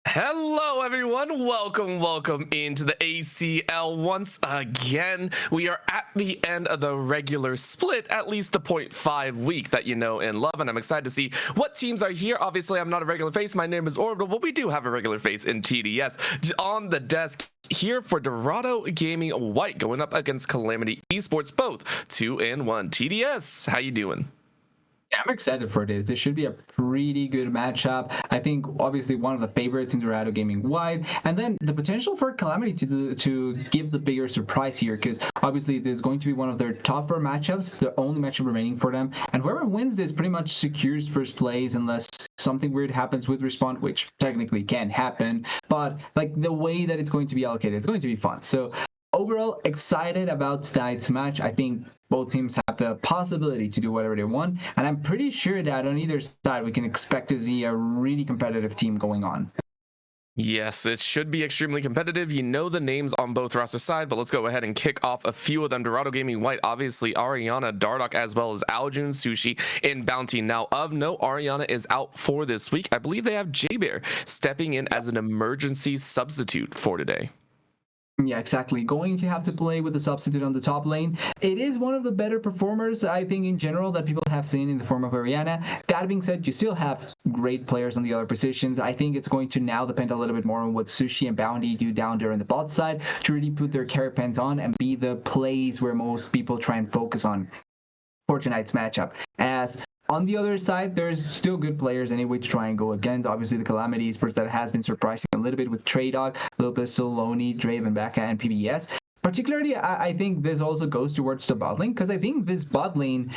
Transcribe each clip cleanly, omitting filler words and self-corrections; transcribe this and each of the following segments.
Hello everyone, welcome into the ACL once again. We are at the end of the regular split, at least the 0.5 week that you know and love, and I'm excited to see what teams are here. Obviously, I'm not a regular face, my name is Orbital, but we do have a regular face in TDS. On the desk here for Dorado Gaming White, going up against Calamity Esports, both 2-1. TDS, how you doing? Yeah, I'm excited for this. This should be a pretty good matchup. I think obviously one of the favorites in Dorado Gaming Wide, and then the potential for Calamity to give the bigger surprise here, because obviously this is going to be one of their tougher matchups, the only matchup remaining for them, and whoever wins this pretty much secures first place unless something weird happens with Respawn, which technically can happen, but like the way that it's going to be allocated, it's going to be fun. So overall, excited about tonight's match. I think both teams have the possibility to do whatever they want, and I'm pretty sure that on either side we can expect to see a really competitive team going on. Yes, it should be extremely competitive. You know the names on both roster side, but let's go ahead and kick off a few of them. Dorado Gaming White, obviously Ariana, Dardock, as well as Aljun, Sushi, and Bounty. Now, of note, Ariana is out for this week. I believe they have J-Bear stepping in as an emergency substitute for today. Yeah, exactly. Going to have to play with the substitute on the top lane. It is one of the better performers, I think, in general, that people have seen in the form of Ariana. That being said, you still have great players on the other positions. I think it's going to now depend a little bit more on what Sushi and Bounty do down there in the bot side to really put their carry pens on and be the plays where most people try and focus on for tonight's matchup. As on the other side, there's still good players anyway to try and go against. Obviously, the Calamity Esports that has been surprising a little bit with Trey Dog, a little bit Soloni, Draven, Becca, and PBS. Particularly, I think this also goes towards the bot lane, because I think this bot lane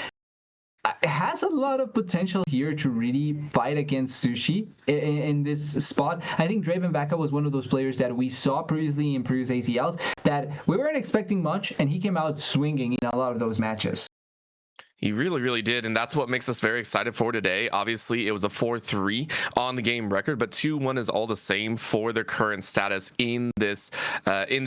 has a lot of potential here to really fight against Sushi in this spot. I think Draven Becca was one of those players that we saw previously in previous ACLs that we weren't expecting much, and he came out swinging in a lot of those matches. He really, really did, and that's what makes us very excited for today. Obviously, it was a 4-3 on the game record, but 2-1 is all the same for their current status in this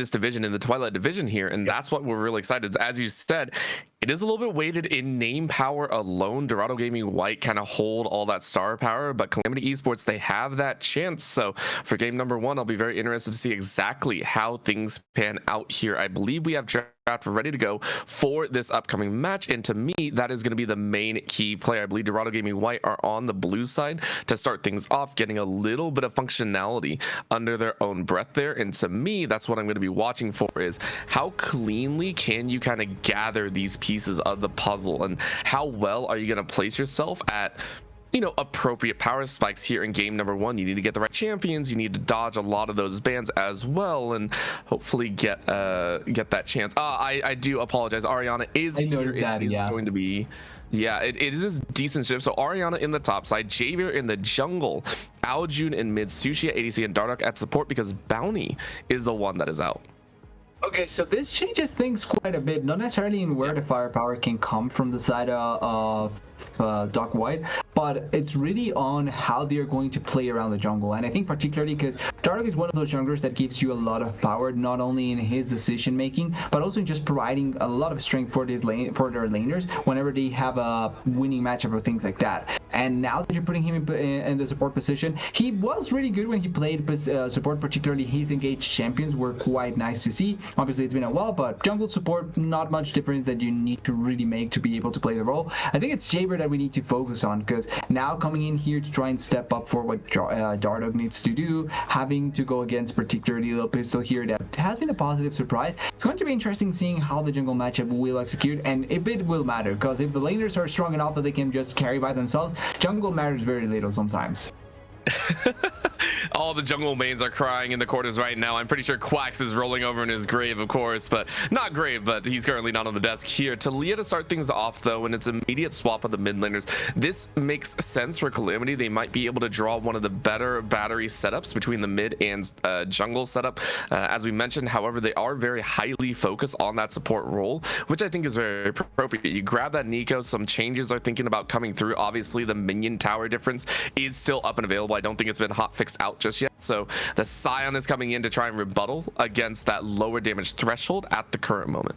division, in the Twilight division here, and that's what we're really excited. As you said, it is a little bit weighted in name power alone. Dorado Gaming White kind of hold all that star power, but Calamity Esports, they have that chance. So for game number 1, I'll be very interested to see exactly how things pan out here. I believe we have draft ready to go for this upcoming match, and to me that is going to be the main key player. I believe Dorado Gaming White are on the blue side to start things off, getting a little bit of functionality under their own breath there, and to me that's what I'm going to be watching for, is how cleanly can you kind of gather these pieces of the puzzle, and how well are you going to place yourself at appropriate power spikes here in game number 1. You need to get the right champions, you need to dodge a lot of those bans as well, and hopefully get that chance. I do apologize, Ariana is here. Going to be it is a decent shift. So Ariana in the top side, Javier in the jungle, Aljun in mid, Sushi at ADC, and Dardock at support, because Bounty is the one that is out. Okay, so this changes things quite a bit, not necessarily in where the firepower can come from the side of Doc White, but it's really on how they're going to play around the jungle. And I think particularly because Dardock is one of those junglers that gives you a lot of power, not only in his decision making, but also in just providing a lot of strength for their laners whenever they have a winning matchup or things like that. And now that you're putting him in the support position, he was really good when he played support, particularly his engaged champions were quite nice to see. Obviously it's been a while, but jungle support, not much difference that you need to really make to be able to play the role. I think it's Jaber that we need to focus on, because now coming in here to try and step up for what Dardock needs to do, having to go against particularly the pistol here, that has been a positive surprise. It's going to be interesting seeing how the jungle matchup will execute, and if it will matter, because if the laners are strong enough that they can just carry by themselves, jungle matters very little sometimes. All the jungle mains are crying in the corners right now. I'm pretty sure Quax is rolling over in his grave, of course, but not grave, but he's currently not on the desk here. Talia to start things off though, and it's immediate swap of the mid laners. This makes sense for Calamity. They might be able to draw one of the better battery setups between the mid and jungle setup, as we mentioned. However, they are very highly focused on that support role, which I think is very appropriate. You grab that Nico, some changes are thinking about coming through. Obviously the minion tower difference is still up and available. I don't think it's been hot fixed out just yet, so the Scion is coming in to try and rebuttal against that lower damage threshold at the current moment.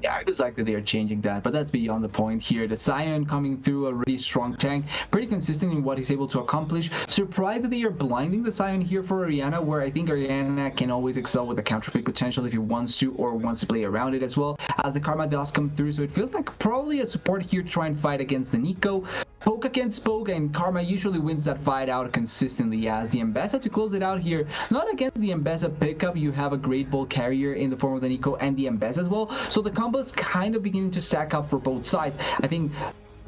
Yeah, I just like that they are changing that, but that's beyond the point here. The Scion coming through, a really strong tank, pretty consistent in what he's able to accomplish. Surprised that they are blinding the Scion here for Orianna, where I think Orianna can always excel with the counterpick potential if he wants to, or wants to play around it as well, as the Karma does come through. So it feels like probably a support here to try and fight against the Nico. Poke against Poke, and Karma usually wins that fight out consistently, as the Mbessa to close it out here. Not against the Mbessa pickup, you have a great ball carrier in the form of the Nico and the Mbessa as well, so the combos kind of beginning to stack up for both sides. I think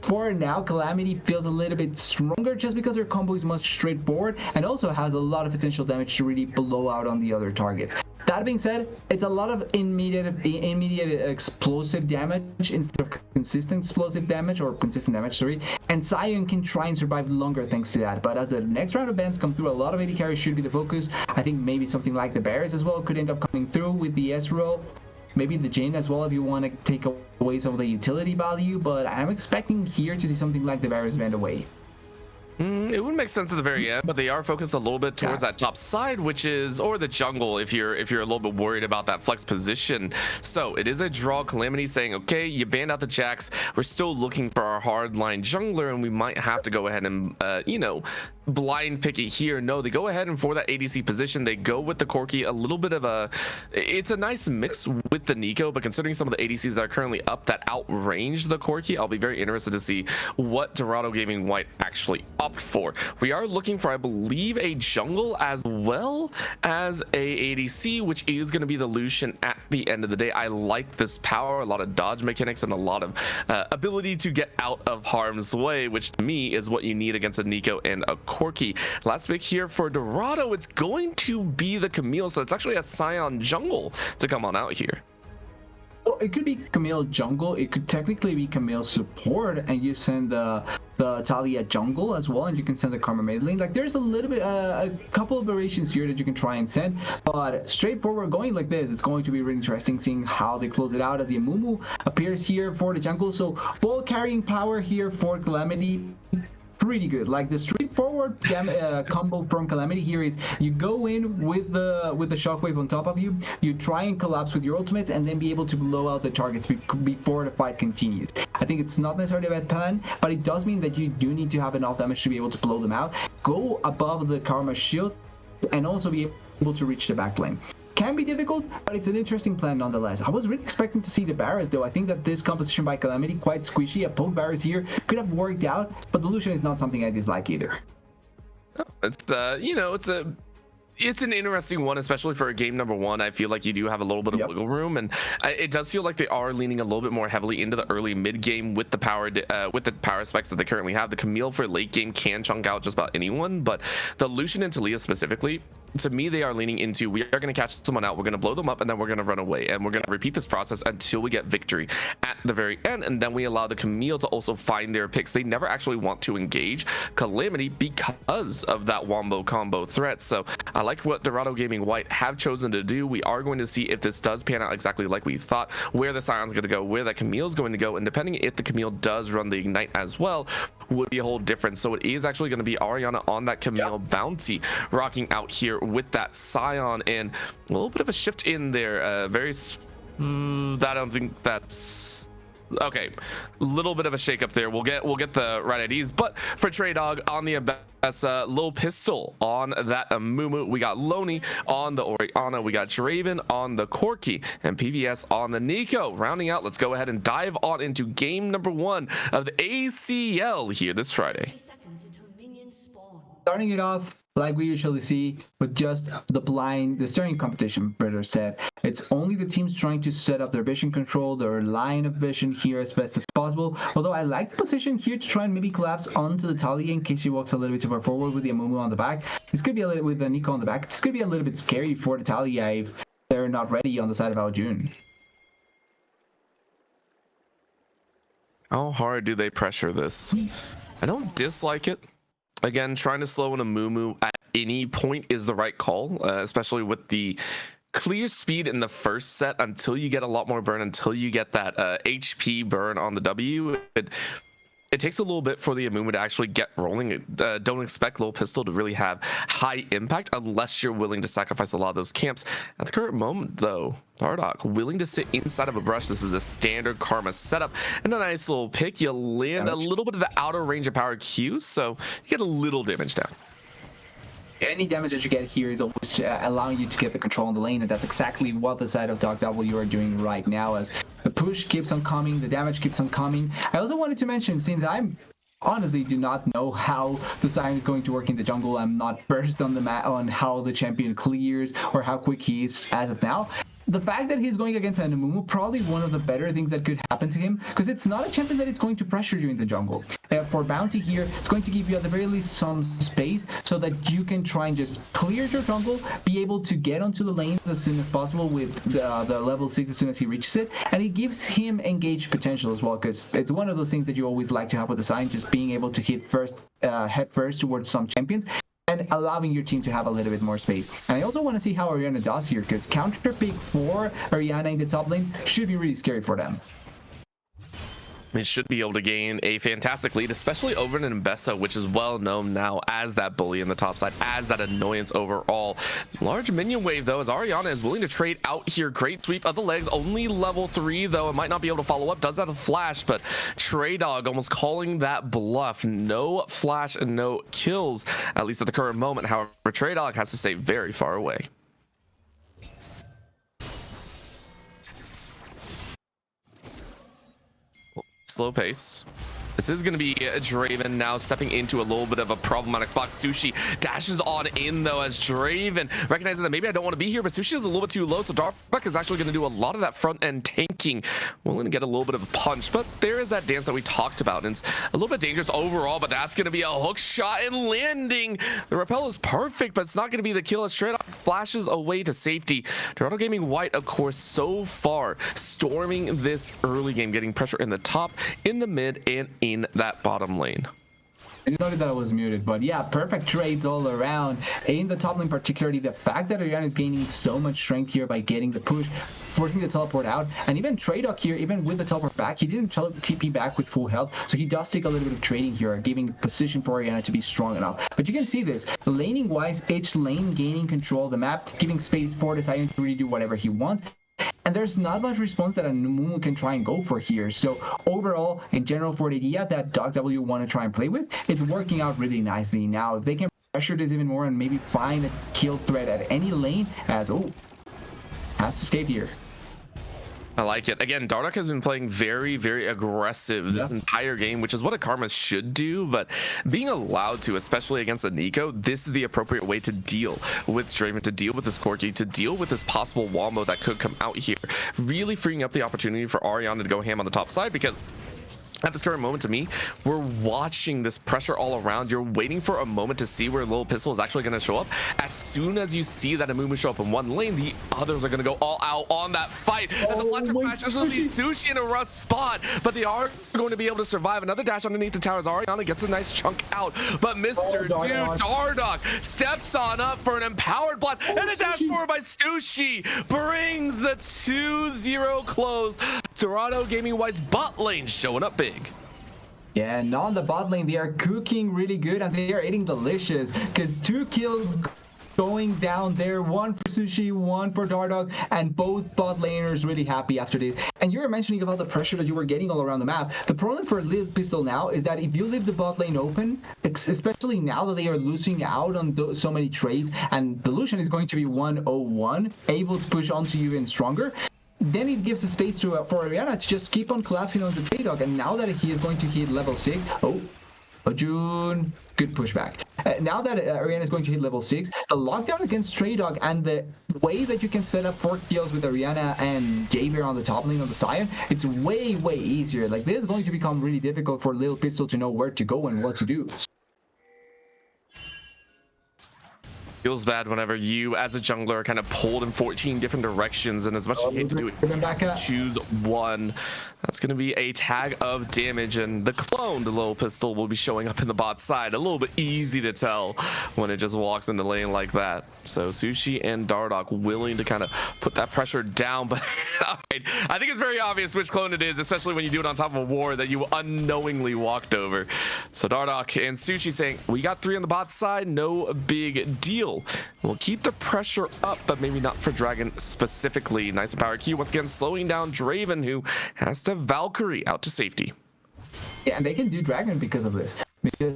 for now, Calamity feels a little bit stronger just because their combo is much straightforward and also has a lot of potential damage to really blow out on the other targets. That being said, it's a lot of immediate explosive damage instead of consistent explosive damage, or consistent damage, sorry. And Scion can try and survive longer thanks to that. But as the next round of bans come through, a lot of AD carries should be the focus. I think maybe something like the Bears as well could end up coming through with the S-roll. Maybe the Jhin as well if you want to take away some of the utility value. But I'm expecting here to see something like the Bears banned away. It would make sense at the very end, but they are focused a little bit towards that top side, which is, or the jungle if you're a little bit worried about that flex position. So it is a draw. Calamity saying, okay, you banned out the Jax, we're still looking for our hardline jungler, and we might have to go ahead and blind pick it here. No, they go ahead and for that ADC position, they go with the Corki. A little bit of it's a nice mix with the Nico, but considering some of the ADCs that are currently up that outrange the Corki, I'll be very interested to see what Dorado Gaming White actually opt for. We are looking for, I believe, a jungle as well as a ADC, which is going to be the Lucian at the end of the day. I like this power, a lot of dodge mechanics, and a lot of ability to get out of harm's way, which to me is what you need against a Nico and a Corki. Last pick here for Dorado, it's going to be the Camille, so it's actually a Scion jungle to come on out here. Well, it could be Camille jungle, it could technically be Camille support, and you send the the Talia jungle as well, and you can send the Karma mid lane. Like there's a little bit, a couple of variations here that you can try and send, but straightforward going like this, it's going to be really interesting seeing how they close it out as the Amumu appears here for the jungle. So ball carrying power here for Calamity. Pretty good. Like the straightforward combo from Calamity here is you go in with the shockwave on top of you, you try and collapse with your ultimates, and then be able to blow out the targets before the fight continues. I think it's not necessarily a bad plan, but it does mean that you do need to have enough damage to be able to blow them out, go above the Karma shield, and also be able to reach the back lane. Can be difficult, but it's an interesting plan nonetheless. I was really expecting to see the Barras though. I think that this composition by Calamity, quite squishy. A poke Barras here could have worked out, but the Lucian is not something I dislike either. It's it's an interesting one, especially for a game number one. I feel like you do have a little bit of wiggle room, and it does feel like they are leaning a little bit more heavily into the early mid game with the power specs that they currently have. The Camille for late game can chunk out just about anyone, but the Lucian and Talia specifically, to me, they are leaning into, we are going to catch someone out, we're going to blow them up, and then we're going to run away, and we're going to repeat this process until we get victory at the very end, and then we allow the Camille to also find their picks. They never actually want to engage Calamity because of that wombo combo threat. So I like what Dorado Gaming White have chosen to do. We are going to see if this does pan out exactly like we thought, where the Scion's going to go, where that Camille's going to go, and depending if the Camille does run the Ignite as well, would be a whole difference. So it is actually going to be Ariana on that Camille bounty, rocking out here with that Scion, and a little bit of a shift in there. I don't think that's okay. A little bit of a shake up there. We'll get the right IDs, but for Trey Dog on the Ambessa, Lil Pistol on that Amumu, we got Loney on the Oriana, we got Draven on the Corki, and PVS on the Nico. Rounding out, let's go ahead and dive on into game number one of the ACL here this Friday. Starting it off like we usually see with just the starting competition, better said. It's only the teams trying to set up their vision control, their line of vision here as best as possible. Although I like the position here to try and maybe collapse onto the Talia in case she walks a little bit too far forward with the Amumu on the back. This could be a little with the Nico on the back. This could be a little bit scary for the Talia if they're not ready on the side of Aljun. How hard do they pressure this? I don't dislike it. Again, trying to slow in a Amumu at any point is the right call, especially with the clear speed in the first set until you get a lot more burn, until you get that HP burn on the W. It takes a little bit for the Amumu to actually get rolling. Don't expect Lil Pistol to really have high impact unless you're willing to sacrifice a lot of those camps. At the current moment, though, Dardock willing to sit inside of a brush. This is a standard Karma setup and a nice little pick. You land a little bit of the outer range of power Q, so you get a little damage down. Any damage that you get here is always allowing you to get the control on the lane, and that's exactly what the side of Dark W are doing right now, as the push keeps on coming, the damage keeps on coming. I also wanted to mention, since I'm honestly do not know how the Scion is going to work in the jungle, I'm not versed on the map on how the champion clears or how quick he is as of now. The fact that he's going against an Amumu, probably one of the better things that could happen to him, because it's not a champion that is going to pressure you in the jungle. For bounty here, it's going to give you at the very least some space so that you can try and just clear your jungle, be able to get onto the lanes as soon as possible with the level 6 as soon as he reaches it, and it gives him engaged potential as well, because it's one of those things that you always like to have with the Scion, just being able to head first towards some champions, and allowing your team to have a little bit more space. And I also want to see how Ariana does here, because counter pick for Ariana in the top lane should be really scary for them. It should be able to gain a fantastic lead, especially over an Ambessa, which is well known now as that bully in the top side, as that annoyance overall. Large minion wave, though, as Ariana is willing to trade out here. Great sweep of the legs, only level 3, though. It might not be able to follow up. Does have a flash, but Trey Dog almost calling that bluff. No flash and no kills, at least at the current moment. However, Trey Dog has to stay very far away. Slow pace. This is going to be Draven now stepping into a little bit of a problematic spot. Sushi dashes on in, though, as Draven recognizing that maybe I don't want to be here, but Sushi is a little bit too low, so Darbuck is actually going to do a lot of that front end tanking. Willing to get a little bit of a punch, but there is that dance that we talked about, and it's a little bit dangerous overall, but that's going to be a hook shot and landing. The rappel is perfect, but it's not going to be the kill as straight up flashes away to safety. Dorado Gaming White, of course, so far storming this early game, getting pressure in the top, in the mid, and in that bottom lane. I didn't know that I was muted, but yeah, perfect trades all around. In the top lane particularly, the fact that Oriana is gaining so much strength here by getting the push, forcing the teleport out, and even Tradoc here, even with the teleport back, he didn't TP back with full health, so he does take a little bit of trading here, giving position for Oriana to be strong enough. But you can see this, laning-wise, each lane gaining control of the map, giving space for the Sion to really do whatever he wants. And there's not much response that a Mumu can try and go for here. So overall, in general, for the idea that W want to try and play with, it's working out really nicely. Now, if they can pressure this even more and maybe find a kill threat at any lane, as, has to escape here. I like it. Again, Dorado has been playing very, very aggressive this entire game, which is what a Karma should do, but being allowed to, especially against a Nico, this is the appropriate way to deal with Draven, to deal with this Corki, to deal with this possible wombo that could come out here, really freeing up the opportunity for Ariana to go ham on the top side, because at this current moment, to me, we're watching this pressure all around. You're waiting for a moment to see where Lil Pistol is actually going to show up. As soon as you see that Amumu show up in one lane, the others are going to go all out on that fight. And the Fletcher Flash is going to be Sushi in a rough spot, but they are going to be able to survive. Another dash underneath the towers. Ariana gets a nice chunk out, but Mr. Dardock steps on up for an empowered blood, and a dash forward by Sushi brings the 2-0 close. Dorado Gaming White's bot lane showing up big. Yeah, and on the bot lane, they are cooking really good and they are eating delicious, because 2 kills going down there, 1 for Sushi, 1 for Dardock, and both bot laners really happy after this. And you were mentioning about the pressure that you were getting all around the map. The problem for Lil Pistol now is that if you leave the bot lane open, especially now that they are losing out on so many trades, and the Lucian is going to be 101, able to push onto you even stronger, then it gives the space to for Oriana to just keep on collapsing on the Tradoc. And now that he is going to hit level 6, June, good pushback. Now that Oriana is going to hit level 6, the lockdown against Tradoc and the way that you can set up 4 kills with Oriana and Javier on the top lane of the Sion, it's way easier. Like, this is going to become really difficult for Lil Pistol to know where to go and what to do. Feels bad whenever you, as a jungler, are kind of pulled in 14 different directions, and as much as you hate to do it, choose one. That's going to be a tag of damage, and the clone, the Lil Pistol, will be showing up in the bot side. A little bit easy to tell when it just walks in the lane like that. So Sushi and Dardock willing to kind of put that pressure down, but all right, I think it's very obvious which clone it is, especially when you do it on top of a war that you unknowingly walked over. So Dardock and Sushi saying, we got 3 on the bot side, no big deal. We'll keep the pressure up, but maybe not for Dragon specifically. Nice power Q once again, slowing down Draven, who has to Valkyrie out to safety. Yeah, and they can do Dragon because of this. Because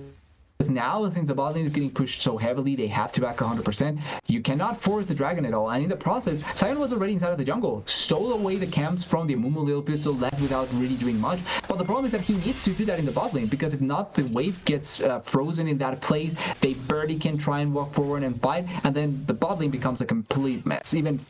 now, since the bot lane is getting pushed so heavily, they have to back 100%. You cannot force the Dragon at all. And in the process, Sion was already inside of the jungle, stole away the camps from the Mumu Lil Pistol, left without really doing much. But the problem is that he needs to do that in the bot lane, because if not, the wave gets frozen in that place. They barely can try and walk forward and fight, and then the bot lane becomes a complete mess. Even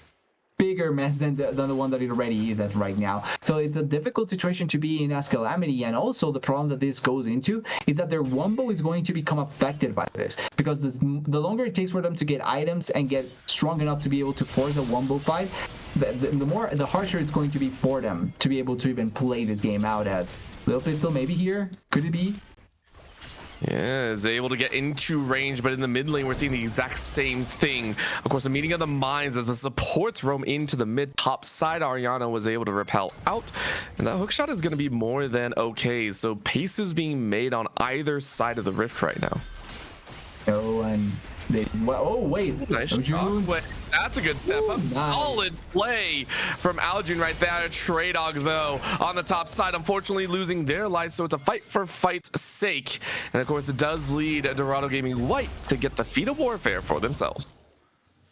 bigger mess than the one that it already is at right now. So it's a difficult situation to be in as Calamity, and also the problem that this goes into is that their wombo is going to become affected by this, because the longer it takes for them to get items and get strong enough to be able to force a wombo fight, the harsher it's going to be for them to be able to even play this game out. As Lil Pistol maybe here, could it be? Yeah, is able to get into range, but in the mid lane, we're seeing the exact same thing. Of course, the meeting of the minds as the supports roam into the mid top side. Ariana was able to repel out, and that hook shot is going to be more than okay. So pace is being made on either side of the rift right now. Oh, and wait. Nice shot. That's a good step up. Nice. Solid play from Aljun right there. Tradoc, though, on the top side, unfortunately losing their life, so it's a fight for fight's sake. And of course, it does lead Dorado Gaming White to get the feat of warfare for themselves.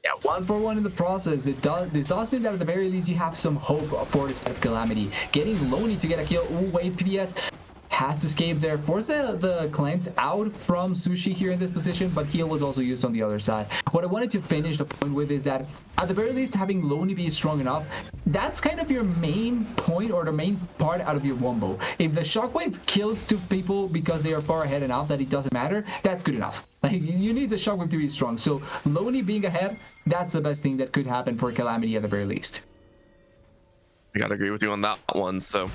Yeah, 1-for-1 in the process. This does mean that at the very least you have some hope for this Calamity. Getting Lonely to get a kill. Wait, PBS has to escape there, force the cleanse out from Sushi here in this position, but heal was also used on the other side. What I wanted to finish the point with is that at the very least, having Lonely be strong enough, that's kind of your main point, or the main part out of your wombo. If the shockwave kills 2 people because they are far ahead enough that it doesn't matter, that's good enough. Like, you need the shockwave to be strong. So Lonely being ahead, that's the best thing that could happen for Calamity at the very least. I gotta agree with you on that one. So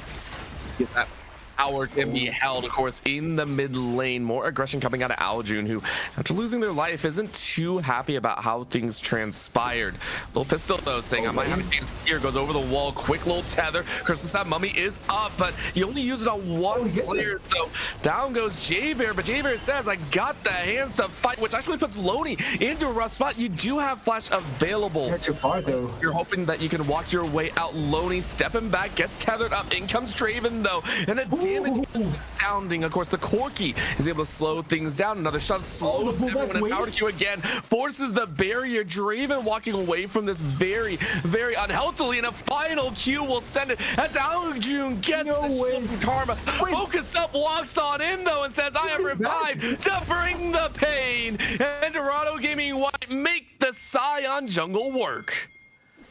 get that power can be held, of course, in the mid lane. More aggression coming out of Aljun, who, after losing their life, isn't too happy about how things transpired. Little pistol, though, saying, I might have a chance here. Goes over the wall. Quick little tether. Crystal Stab Mummy is up, but you only use it on one player. So down goes J-Bear, but J-Bear says, I got the hands to fight, which actually puts Loney into a rough spot. You do have flash available. Not too far, though. You're hoping that you can walk your way out. Loney stepping back, gets tethered up. In comes Draven, though, and the damage is sounding. Of course, the Corki is able to slow things down. Another shove slows everyone, and Power Q again forces the barrier. Draven walking away from this very, very unhealthily, and a final Q will send it as Aljun gets the shield from Karma. Focus Up walks on in, though, and says, I am revived to bring the pain, and Dorado Gaming White make the Scion jungle work.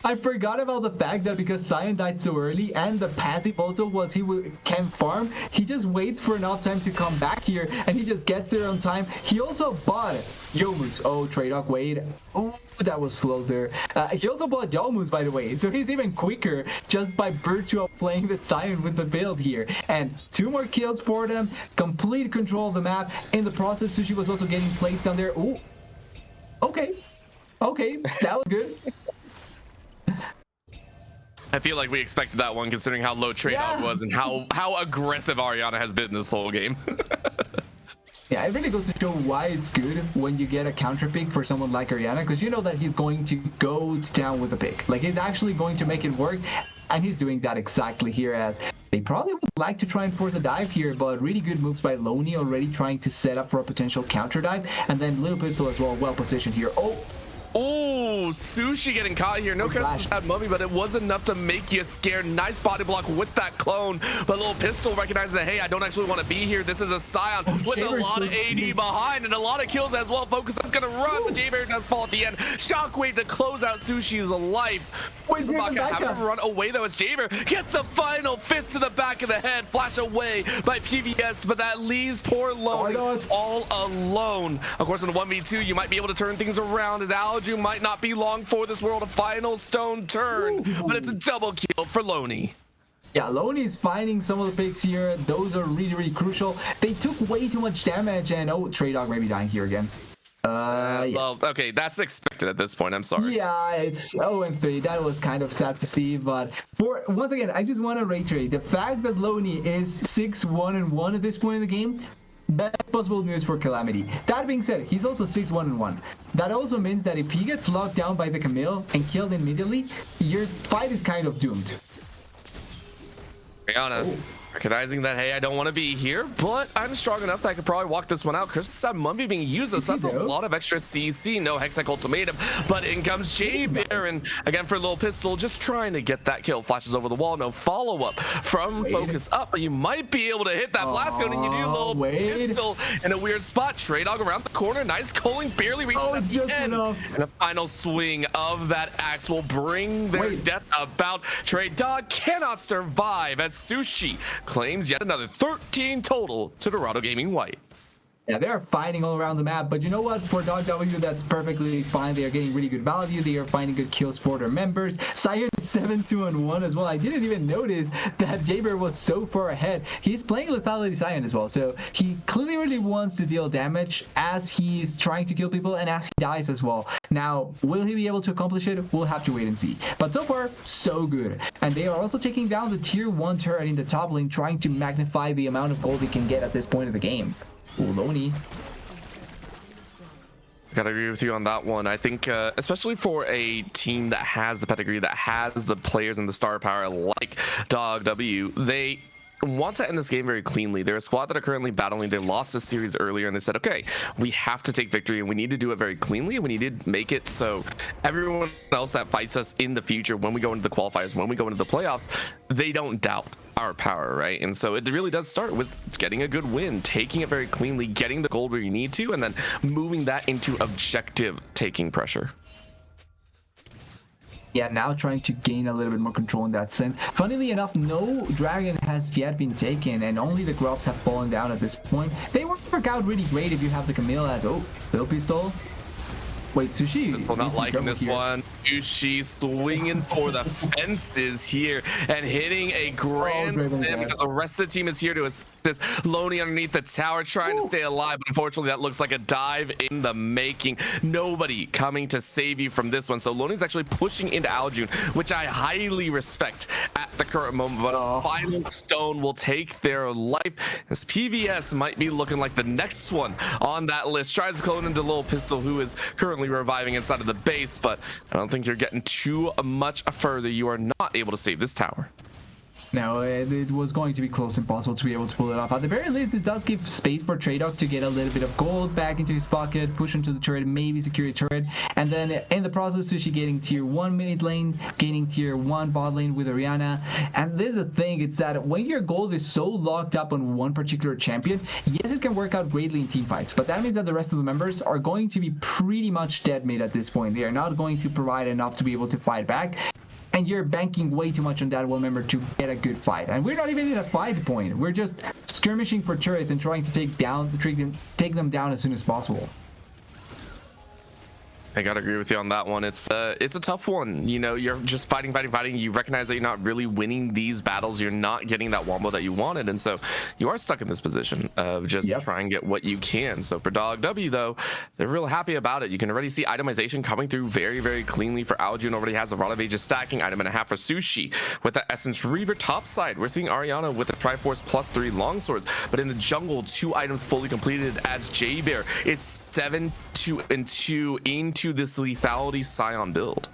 I forgot about the fact that because Scion died so early and the passive also was he can farm, he just waits for enough time to come back here and he just gets there on time. He also bought Youmu's. Oh, Trade-off, wait. Oh, that was slow there. He also bought Youmu's, by the way, so he's even quicker just by virtue of playing the Scion with the build here. And 2 more kills for them, complete control of the map. In the process, Sushi was also getting plates down there. Ooh. Okay, that was good. I feel like we expected that one, considering how low Trade-off was and how aggressive Ariana has been this whole game. Yeah, it really goes to show why it's good when you get a counter pick for someone like Ariana, because you know that he's going to go to town with a pick. Like, he's actually going to make it work, and he's doing that exactly here, as they probably would like to try and force a dive here, but really good moves by Loney already trying to set up for a potential counter dive, and then Little Pistol as well, well positioned here. Oh, Sushi getting caught here. No Crystal Stab Mummy, but it was enough to make you scared. Nice body block with that clone. But Little Pistol recognizing that, hey, I don't actually want to be here. This is a Scion with a lot of AD behind and a lot of kills as well. Focus Up gonna run, but J-Bear does fall at the end. Shockwave to close out Sushi's life. Wait, not gonna have him run away though as J-Bear gets the final fist to the back of the head. Flash away by PVS, but that leaves poor Loney all alone. Of course, in a 1v2, you might be able to turn things around as Aljun might not be long for this world. A final stone turn, but it's a double kill for Loney. Yeah, Loney's finding some of the picks here. Those are really, really crucial. They took way too much damage, and oh, Trade-off maybe dying here again. Yeah. Well, okay, that's expected at this point. I'm sorry. Yeah, it's 0-3. That was kind of sad to see, but once again, I just want to reiterate the fact that Loney is 6-1-1 at this point in the game. Best possible news for Calamity. That being said, he's also 6-1-1. That also means that if he gets locked down by the Camille and killed immediately, your fight is kind of doomed. Rihanna recognizing that, hey, I don't want to be here, but I'm strong enough that I could probably walk this one out. Crystal Stab Mummy being used, so that's a lot of extra CC. No Hextech Ultimatum, but in comes J-Bear, and again for Little Pistol, just trying to get that kill. Flashes over the wall, no follow-up from Focus Up, but you might be able to hit that blast cone, and you do. Little Pistol in a weird spot. Trade-Dog around the corner, nice culling, barely reaches the end. And a final swing of that axe will bring their death about. Trade-Dog cannot survive as Sushi claims yet another 13 total to Dorado Gaming White. Yeah, they're fighting all around the map, but you know what? For Dog W, that's perfectly fine. They are getting really good value. They are finding good kills for their members. Sire 7-2-1 as well. I didn't even notice that J-Bear was so far ahead. He's playing Lethality Scion as well, so he clearly wants to deal damage as he's trying to kill people and as he dies as well. Now, will he be able to accomplish it? We'll have to wait and see. But so far, so good. And they are also taking down the tier 1 turret in the top lane, trying to magnify the amount of gold they can get at this point of the game. Loney. I gotta agree with you on that one. I think, especially for a team that has the pedigree, that has the players and the star power like Dog W, they want to end this game very cleanly. They're a squad that are currently battling. They lost this series earlier, and they said, okay, we have to take victory, and we need to do it very cleanly, and we need to make it so everyone else that fights us in the future, when we go into the qualifiers, when we go into the playoffs, they don't doubt our power, right? And so it really does start with getting a good win, taking it very cleanly, getting the gold where you need to, and then moving that into objective taking pressure. Yeah, now trying to gain a little bit more control in that sense. Funnily enough, no dragon has yet been taken, and only the grubs have fallen down at this point. They work out really great if you have the Camille as, Little Pistol. Wait, Sushi. Pistol not liking this one. Sushi swinging for the fences here and hitting a grand slam because the rest of the team is here to assist. Loney underneath the tower trying to stay alive, but unfortunately that looks like a dive in the making. Nobody coming to save you from this one. So Loney's actually pushing into Aljun, which I highly respect at the current moment, but a final stone will take their life as PVS might be looking like the next one on that list. Tries to clone into Little Pistol, who is currently reviving inside of the base, but I don't think you're getting too much further. You are not able to save this tower. No, it was going to be close impossible to be able to pull it off. At the very least, it does give space for Traydog to get a little bit of gold back into his pocket, push into the turret, maybe secure a turret, and then in the process, Sushi getting tier 1 mid lane, gaining tier 1 bot lane with Orianna. And this is the thing, it's that when your gold is so locked up on one particular champion, yes, it can work out greatly in team fights, but that means that the rest of the members are going to be pretty much dead mid at this point. They are not going to provide enough to be able to fight back. And you're banking way too much on that one member to get a good fight. And we're not even at a fight point. We're just skirmishing for turrets and trying to take them down as soon as possible. I gotta agree with you on that one. It's a tough one. You know, you're just fighting. You recognize that you're not really winning these battles. You're not getting that wombo that you wanted, and so you are stuck in this position of just trying to get what you can. So for Dog W though, they're real happy about it. You can already see itemization coming through very, very cleanly for Aljun. Already has a Rod of Ages stacking, item and a half for Sushi with the Essence Reaver top side. We're seeing Ariana with the Triforce +3 longswords, but in the jungle, 2 items fully completed as J-Bear is 7-2 into this lethality Scion build.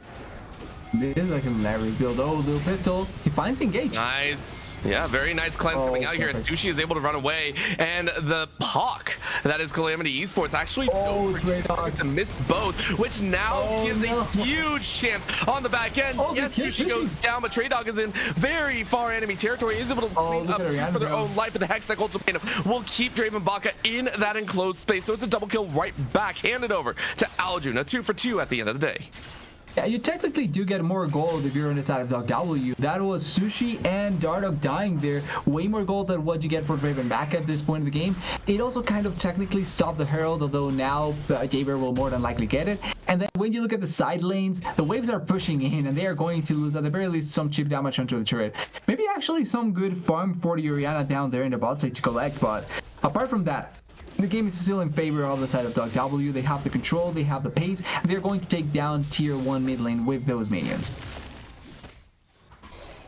This is like a hilarious build. Oh, Little Pistol, he finds engage. Nice. Yeah, very nice cleanse coming out here. Sushi is able to run away, and the Hawk that is Calamity Esports actually to miss both, which now gives a huge chance on the back end. Yes, Sushi goes down, but Traydog is in very far enemy territory. Is able to clean up for their own life, but the Hextech ultimatum will keep Draven Baka in that enclosed space. So it's a double kill right back, handed over to Aljun. A 2 for 2 at the end of the day. Yeah, you technically do get more gold if you're on the side of Dog W. That was Sushi and Dorado dying there. Way more gold than what you get for Draven back at this point of the game. It also kind of technically stopped the Herald, although now J-Bear will more than likely get it. And then when you look at the side lanes, the waves are pushing in and they are going to lose at the very least some chip damage onto the turret. Maybe actually some good farm for the Orianna down there in the bot side to collect, but apart from that, the game is still in favor of the side of Dog W. They have the control, they have the pace, and they're going to take down tier 1 mid lane with those minions.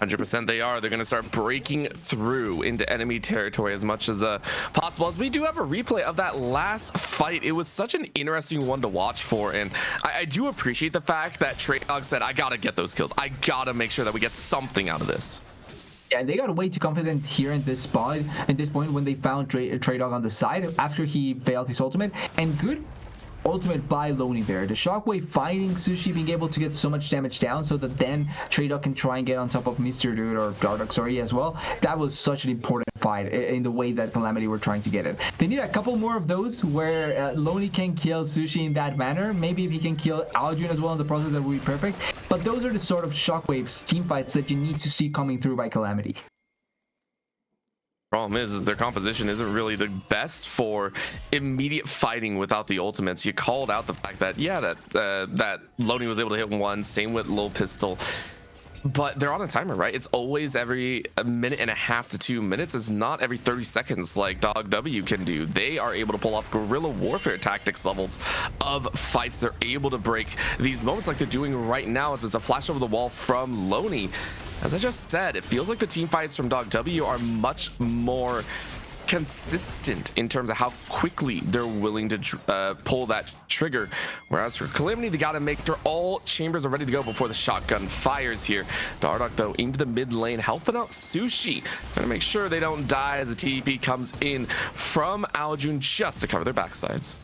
100% they are. They're going to start breaking through into enemy territory as much as possible. As we do have a replay of that last fight. It was such an interesting one to watch for, and I do appreciate the fact that Traydog said, I got to get those kills. I got to make sure that we get something out of this. Yeah, they got way too confident here in this spot, at this point when they found Traydog on the side after he failed his ultimate, and good ultimate by Loney there. The Shockwave finding Sushi, being able to get so much damage down so that then Traydog can try and get on top of Mr. Dude or Gardock, sorry, as well. That was such an important fight in the way that Calamity were trying to get it. They need a couple more of those where Loney can kill Sushi in that manner. Maybe if he can kill Aljun as well in the process, that would be perfect. But those are the sort of Shockwaves team fights that you need to see coming through by Calamity. Problem is their composition isn't really the best for immediate fighting without the ultimates. You called out the fact that that Loney was able to hit one, same with Lil Pistol, but they're on a timer, right? It's always every 1.5 minutes to 2 minutes. It's not every 30 seconds like Dog W can do. They are able to pull off guerrilla warfare tactics levels of fights. They're able to break these moments like they're doing right now as it's a flash over the wall from Loney. As I just said, it feels like the team fights from Dog W are much more consistent in terms of how quickly they're willing to pull that trigger, whereas for Calamity, they got to make sure all chambers are ready to go before the shotgun fires here. Dardock though into the mid lane, helping out Sushi, trying to make sure they don't die as the TP comes in from Aljun just to cover their backsides.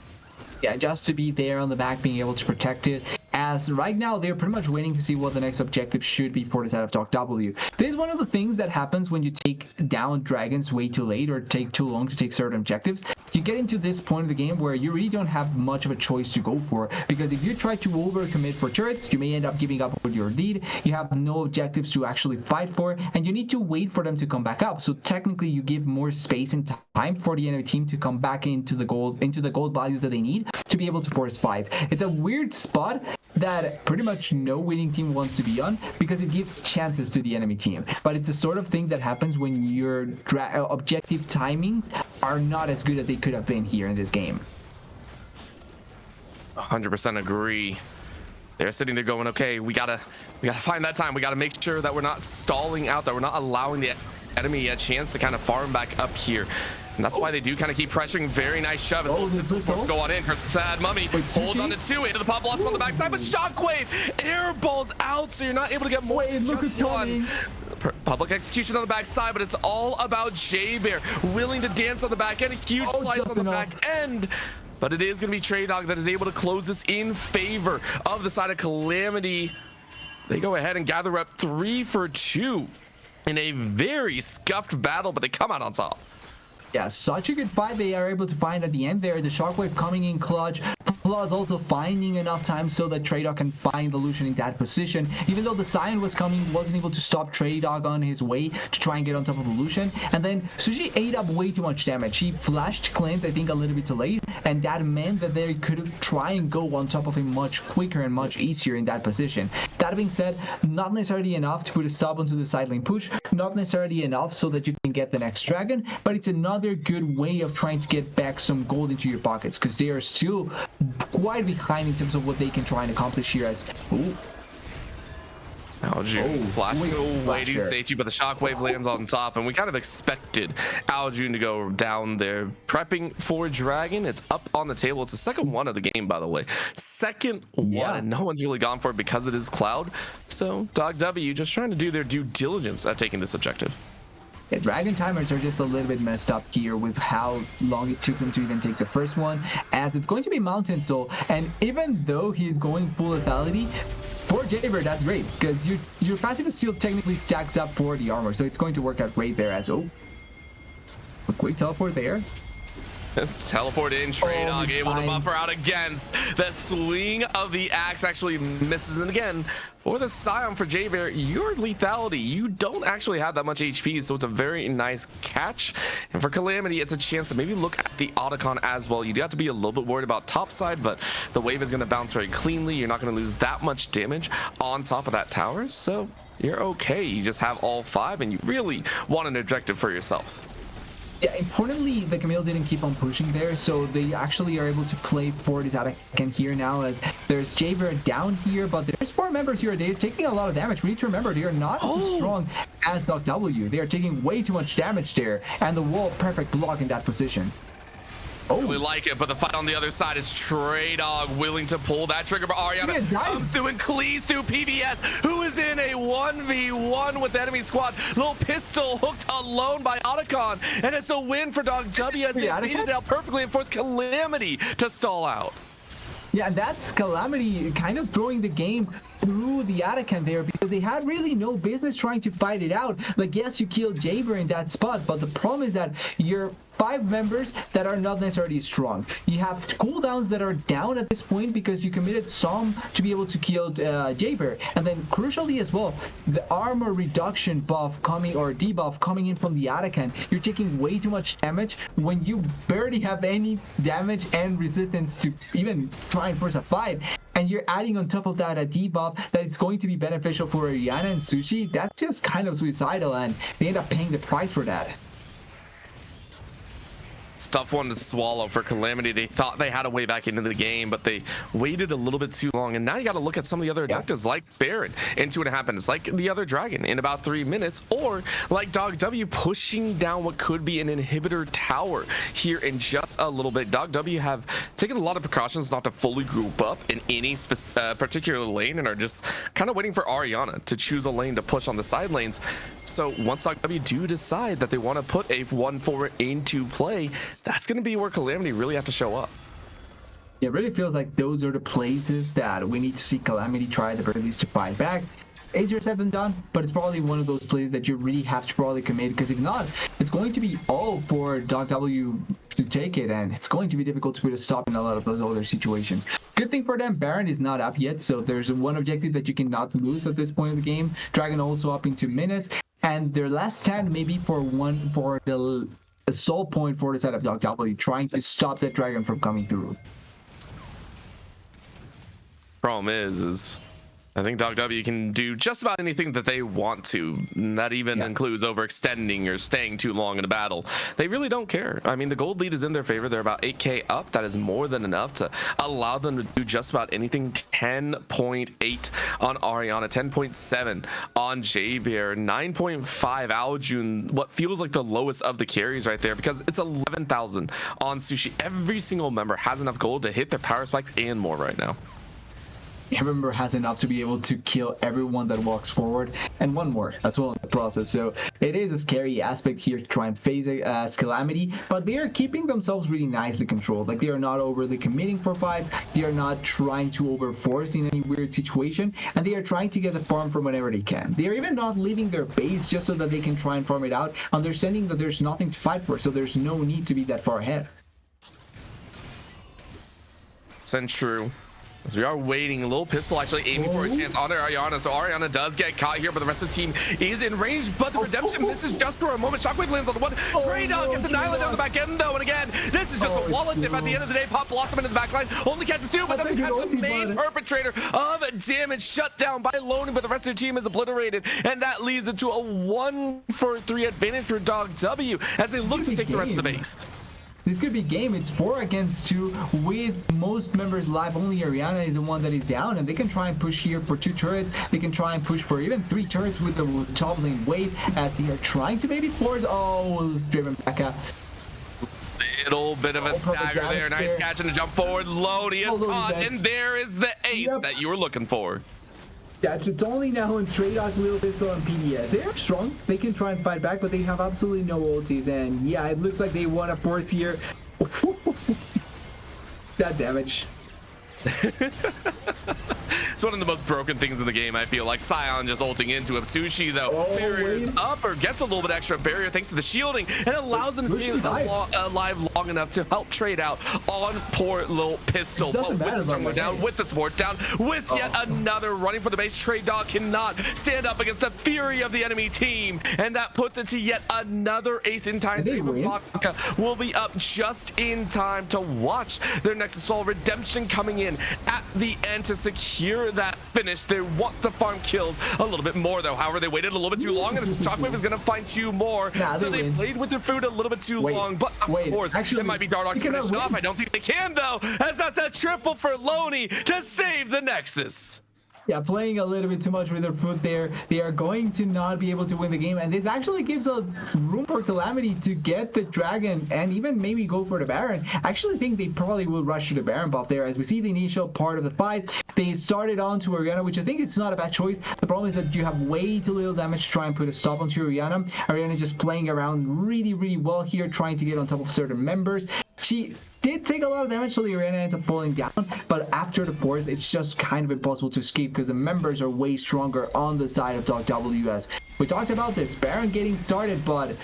Yeah, just to be there on the back, being able to protect it. as right now they're pretty much waiting to see what the next objective should be for the side of Dog W. This is one of the things that happens when you take down dragons way too late or take too long to take certain objectives. You get into this point of the game where you really don't have much of a choice to go for, because if you try to overcommit for turrets, you may end up giving up with your lead. You have no objectives to actually fight for, and you need to wait for them to come back up. So technically you give more space and time for the enemy team to come back into the gold values that they need to be able to force fight. It's a weird spot that pretty much no winning team wants to be on, because it gives chances to the enemy team. But it's the sort of thing that happens when your objective timings are not as good as they could have been here in this game. 100% agree. They're sitting there going, okay, we gotta find that time. We gotta make sure that we're not stalling out, that we're not allowing the enemy a chance to kind of farm back up here. And that's why they do kind of keep pressuring. Very nice shove. Let's go on in. Sad Mummy holds on to 2 into the pop blossom on the backside, but Shockwave airballs out, so you're not able to get more than just one. Public execution on the backside, but it's all about J-Bear willing to dance on the back end. A huge slice on the back end. But it is going to be Trey Dog that is able to close this in favor of the side of Calamity. They go ahead and gather up 3 for 2 in a very scuffed battle, but they come out on top. Yeah, such a good fight they are able to find at the end there. The Shockwave coming in clutch, plus also finding enough time so that Trey Dog can find the Lucian in that position. Even though the Scion was coming, wasn't able to stop Trey Dog on his way to try and get on top of the Lucian. And then Sushi ate up way too much damage. He flashed Clint, I think, a little bit too late, and that meant that they could try and go on top of him much quicker and much easier in that position. That being said, not necessarily enough to put a stop onto the side lane push, not necessarily enough so that you can get the next dragon, but it's another good way of trying to get back some gold into your pockets, because they are still quite behind in terms of what they can try and accomplish here. As Aljun flashing away to safety, but the Shockwave lands on top, and we kind of expected Aljun to go down there. Prepping for Dragon. It's up on the table. It's the second one of the game, by the way. Second one, and no one's really gone for it because it is Cloud. So Dog W just trying to do their due diligence at taking this objective. Yeah, Dragon timers are just a little bit messed up here with how long it took them to even take the first one, as it's going to be Mountain Soul. And even though he's going full lethality, for Jaber, that's great, because your passive still technically stacks up for the armor, so it's going to work out great there. As a quick teleport there. Let's teleport in. Trey Dog able to buffer out against the swing of the axe. Actually misses it again. For the Scion for J-Bear, your lethality, you don't actually have that much HP, so it's a very nice catch. And for Calamity, it's a chance to maybe look at the Otacon as well. You do have to be a little bit worried about top side, but the wave is going to bounce very cleanly. You're not going to lose that much damage on top of that tower, so you're okay. You just have all 5, and you really want an objective for yourself. Yeah, importantly, the Camille didn't keep on pushing there, so they actually are able to play for this Atacant here now, as there's Jaber down here, but there's 4 members here. They're taking a lot of damage. We need to remember they are not as strong as Doc W. They are taking way too much damage there, and the wall perfect block in that position. We like it, but the fight on the other side is Trey Dog willing to pull that trigger, but Ariana comes through and cleaves through PBS, who is in a 1v1 with the enemy squad. Little pistol hooked alone by Otacon, and it's a win for Dog W as they beat it out perfectly and force Calamity to stall out. Yeah, that's Calamity kind of throwing the game through the Atacant there, because they had really no business trying to fight it out. Like, yes, you killed Jaber in that spot, but the problem is that you're 5 members that are not necessarily strong. You have cooldowns that are down at this point because you committed some to be able to kill Jaber. And then crucially as well, the armor reduction buff coming, or debuff coming in from the Atacant, you're taking way too much damage when you barely have any damage and resistance to even try and force a fight. And you're adding on top of that a debuff that it's going to be beneficial for Ariana and Sushi. That's just kind of suicidal, and they end up paying the price for that. Tough one to swallow for Calamity. They thought they had a way back into the game, but they waited a little bit too long. And now you got to look at some of the other objectives, like Baron in 2.5 minutes, like the other Dragon in about 3 minutes, or like Dog W pushing down what could be an inhibitor tower here in just a little bit. Dog W have taken a lot of precautions not to fully group up in any particular lane, and are just kind of waiting for Ariana to choose a lane to push on the side lanes. So once Dog W do decide that they want to put a 1-4 into play, that's going to be where Calamity really have to show up. It really feels like those are the places that we need to see Calamity try at the very least to fight back. Easier said than done, but it's probably one of those plays that you really have to probably commit, because if not, it's going to be all for Doc W to take it, and it's going to be difficult to put a stop in a lot of those other situations. Good thing for them, Baron is not up yet, so there's one objective that you cannot lose at this point of the game. Dragon also up in 2 minutes, and their last stand maybe for the sole point for the side of Doc W, trying to stop that Dragon from coming through. Problem is I think Doc W can do just about anything that they want to. And that even includes overextending or staying too long in a battle. They really don't care. I mean, the gold lead is in their favor. They're about 8k up. That is more than enough to allow them to do just about anything. 10.8 on Ariana, 10.7 on JBear, 9.5 Aljun, what feels like the lowest of the carries right there, because it's 11,000 on Sushi. Every single member has enough gold to hit their power spikes and more right now. Every member has enough to be able to kill everyone that walks forward, and one more as well in the process. So it is a scary aspect here to try and phase it as Calamity, but they are keeping themselves really nicely controlled. Like, they are not overly committing for fights, they are not trying to overforce in any weird situation, and they are trying to get the farm from whenever they can. They are even not leaving their base just so that they can try and farm it out, understanding that there's nothing to fight for, so there's no need to be that far ahead. Send true. As we are waiting, a little pistol actually aiming for a chance on Ariana. So Ariana does get caught here, but the rest of the team is in range. But the redemption misses just for a moment. Shockwave lands on the one. Trey Dog gets annihilated on the back end, though. And again, this is just a wallet dip at the end of the day. Pop Blossom into the back line. Only catches two, but doesn't catch the main perpetrator of damage. Shut down by Loney, but the rest of the team is obliterated. And that leads into a 1-for-3 advantage for Dog W as they look to take the rest of the base. This could be game. It's 4 against 2 with most members live. Only Ariana is the one that is down, and they can try and push here for 2 turrets. They can try and push for even 3 turrets with the top lane wave as they are trying to maybe force. Oh, driven back up. Little bit of a stagger there. Nice catch and a jump forward. Loney is caught, and there is the ace that you were looking for. It's only now in Trade-Off, Little Pistol, and PDS. They are strong. They can try and fight back, but they have absolutely no ultis. And yeah, it looks like they want to force here. That damage. It's one of the most broken things in the game, I feel like. Sion just ulting into him. Sushi, though, barriers up or gets a little bit extra barrier thanks to the shielding, and allows them to stay alive long enough to help trade out on poor little Pistol. But with the jungler down, with the support down, with yet another running for the base, Trey Dog cannot stand up against the fury of the enemy team, and that puts it to yet another ace in time. Will be up just in time to watch their next assault. Redemption coming in at the end to secure that finish. They want to farm kills a little bit more, though. However, they waited a little bit too long, and Shockwave is going to find 2 more. So they played with their food a little bit too long, but of course, it might be Dardock to finish it off. I don't think they can, though, as that's a triple for Loney to save the Nexus. Yeah, playing a little bit too much with their foot there. They are going to not be able to win the game, and this actually gives a room for Calamity to get the Dragon and even maybe go for the Baron. I actually think they probably will rush to the Baron buff there. As we see the initial part of the fight, they started on to Ariana, which I think it's not a bad choice. The problem is that you have way too little damage to try and put a stop onto Ariana. Ariana just playing around really, really well here, trying to get on top of certain members. She did take a lot of damage, so the Ariana ends up falling down, but after the force, it's just kind of impossible to escape because the members are way stronger on the side of Doc WS. We talked about this, Baron getting started, but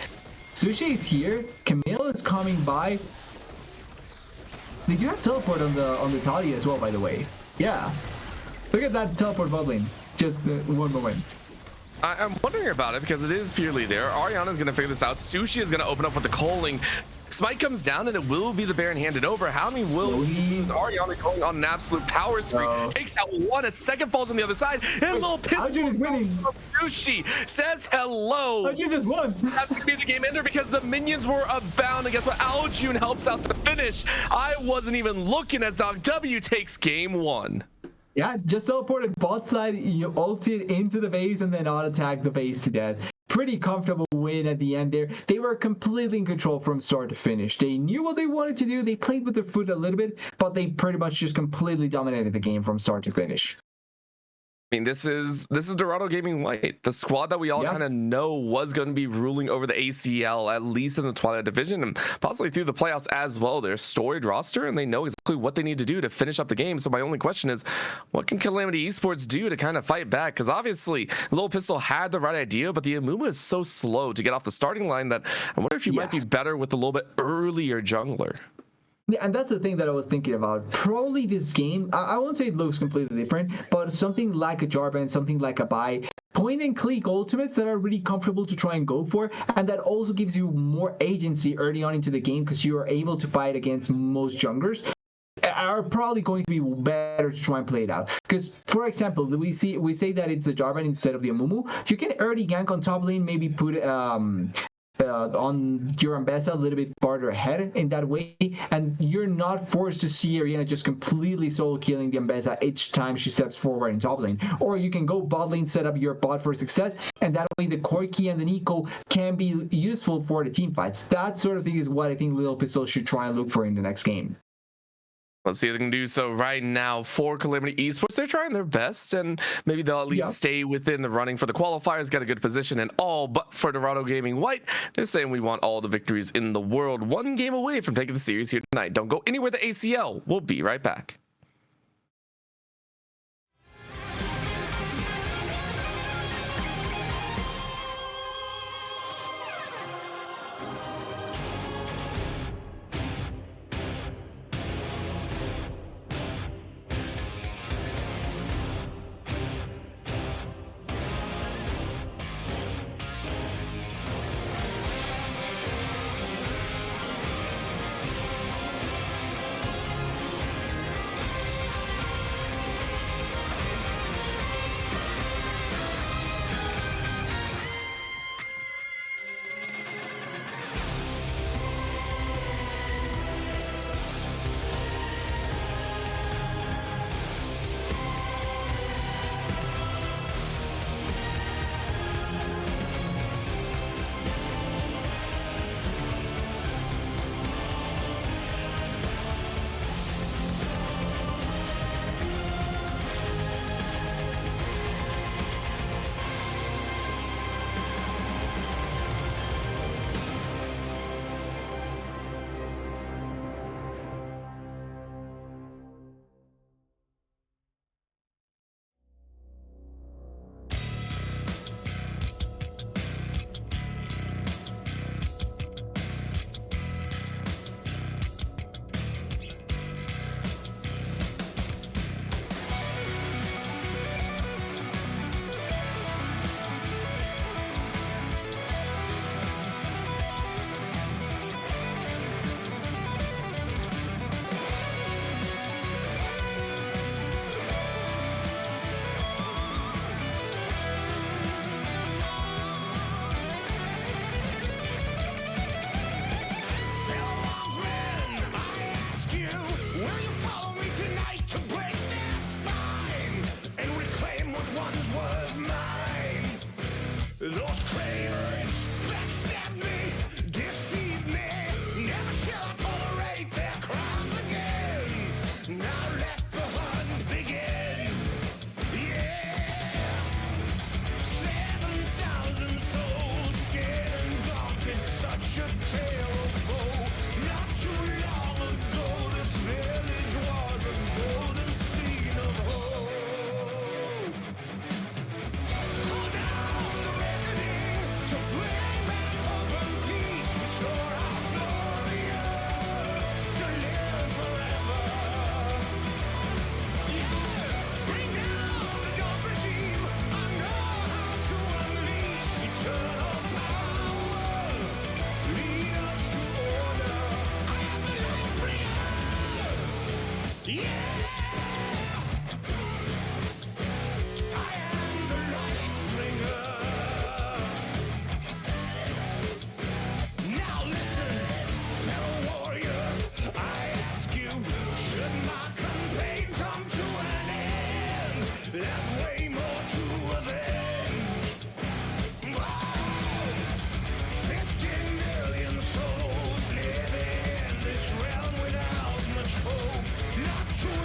Sushi is here, Camille is coming by. They do have teleport on the Talia as well, by the way. Yeah. Look at that teleport bubbling. Just one moment. I'm wondering about it because it is purely there. Ariana's going to figure this out. Sushi is going to open up with the calling. Smite comes down and it will be the Baron handed over. How many will use? Ariana going on an absolute power spree. Takes out one. A second falls on the other side. And a little pistol is winning. Sushi says hello. You just won. That could be the game ender because the minions were abound. And guess what? Aljun helps out the finish. I wasn't even looking as Dog W takes game 1. Yeah, just teleported bot side, you ulted into the base and then auto-attacked the base to death. Pretty comfortable win at the end there. They were completely in control from start to finish. They knew what they wanted to do. They played with their foot a little bit, but they pretty much just completely dominated the game from start to finish. I mean, this is Dorado Gaming White, the squad that we all kind of know was going to be ruling over the ACL, at least in the Twilight Division and possibly through the playoffs as well. They're a storied roster and they know exactly what they need to do to finish up the game. So my only question is, what can Calamity Esports do to kind of fight back? Because obviously, Little Pistol had the right idea, but the Amuma is so slow to get off the starting line that I wonder if you might be better with a little bit earlier jungler. Yeah, and that's the thing that I was thinking about. Probably this game, I won't say it looks completely different, but something like a Jarvan, something like a Bai, point and click ultimates that are really comfortable to try and go for, and that also gives you more agency early on into the game because you are able to fight against most junglers, are probably going to be better to try and play it out. Because, for example, we say that it's a Jarvan instead of the Amumu. You can early gank on top lane, maybe put on your Ambessa a little bit farther ahead in that way, and you're not forced to see Ariana just completely solo killing the Ambessa each time she steps forward in top lane. Or you can go bot lane, set up your bot for success, and that way the Corki and the Nico can be useful for the team fights. That sort of thing is what I think Little Pistol should try and look for in the next game. Let's see if they can do so right now for Calamity Esports. They're trying their best, and maybe they'll at least stay within the running for the qualifiers, get a good position and all. But for Dorado Gaming White, they're saying we want all the victories in the world. One game away from taking the series here tonight. Don't go anywhere. The ACL. We'll be right back. Not to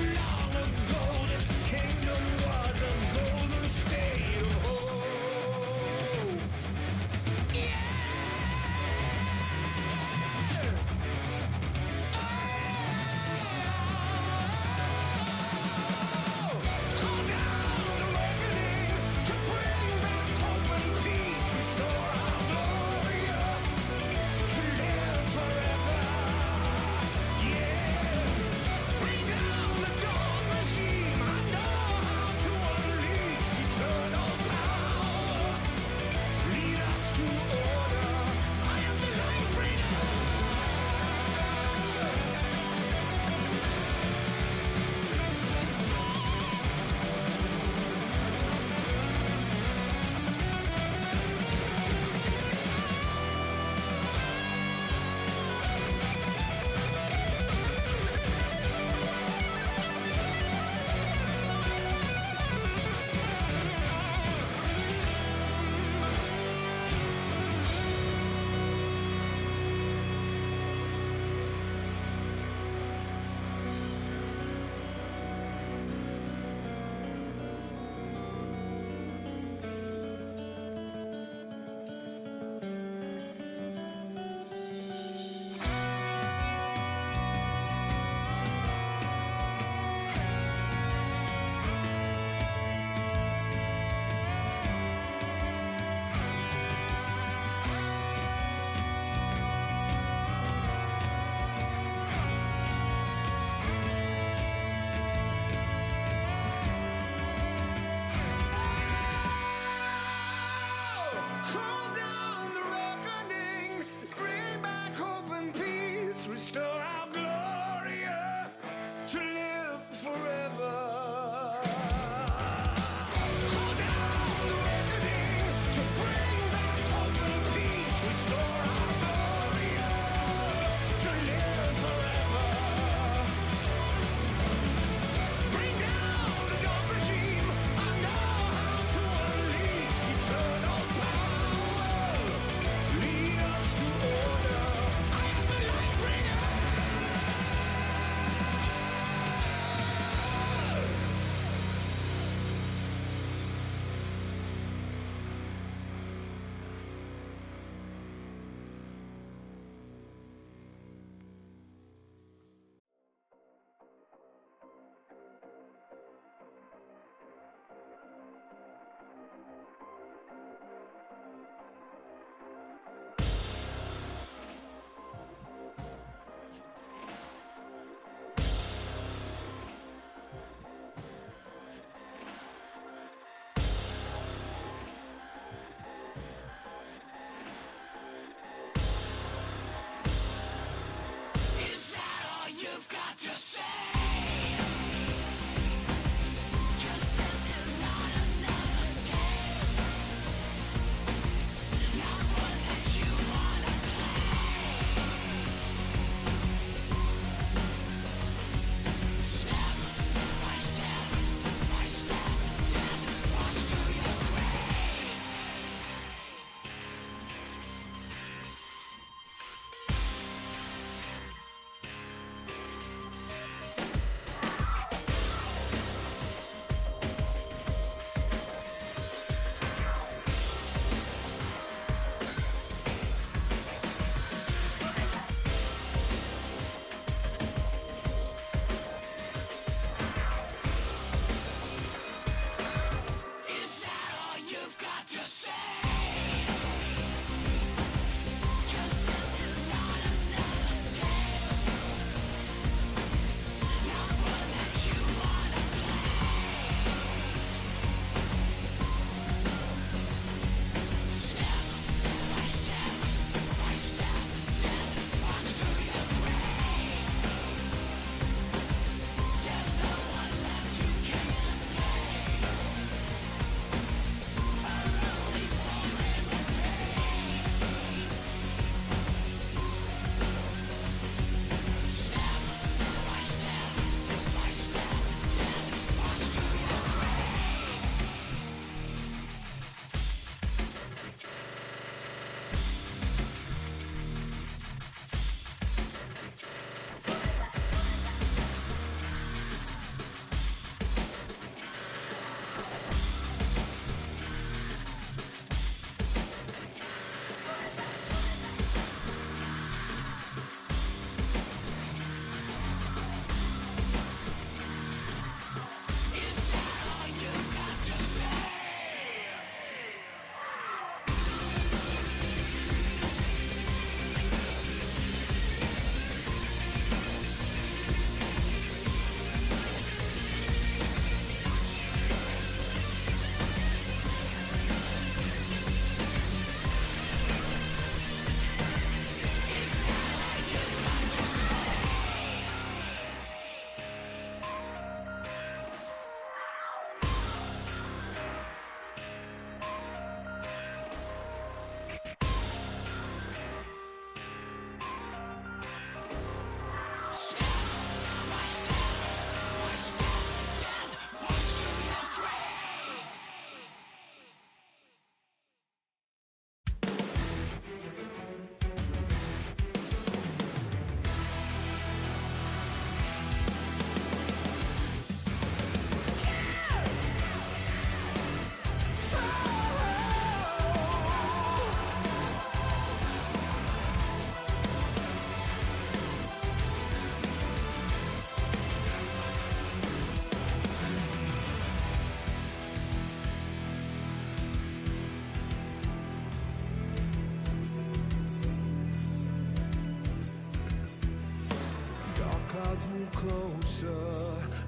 odds move closer,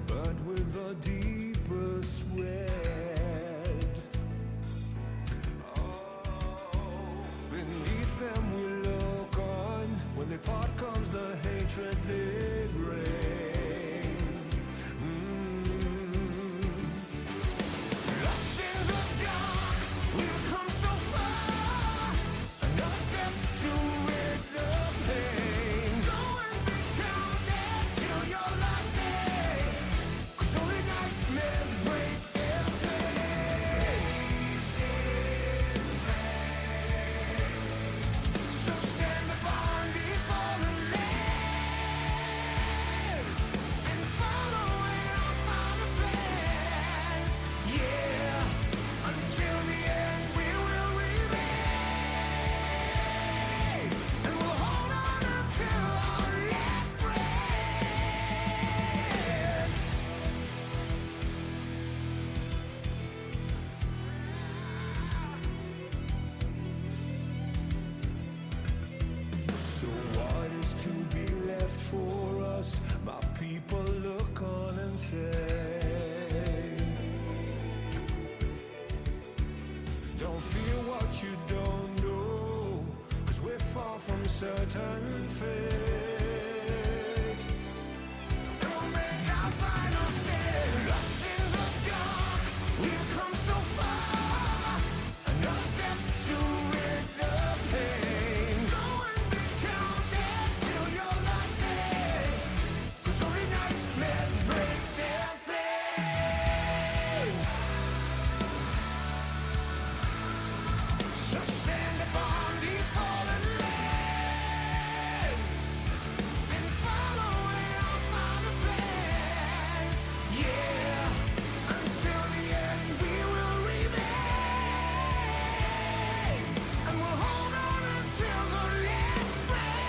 but with a deeper spread. Beneath them we look on. When they part comes the hatred they bring. Lost in the dark, we've come so far. Another step to rid the pain. Go and be counted till your last day. 'Cause only nightmares break their face. So stand upon these fallen lands and follow in our Father's plans. Yeah, until the end we will remain, and we'll hold on until our last breath. So what is to be left for us? My people look on and say, don't fear what you don't know, 'cause we're far from certain fate. And we'll make our final stand. Lost in the dark, we've come so far. Another step to rid the pain. Go and be counted till your last day. 'Cause only nightmares break their flames. So stand upon these fallen lands and follow in our Father's plans. Yeah, until the end we will remain, and we'll hold on until the last break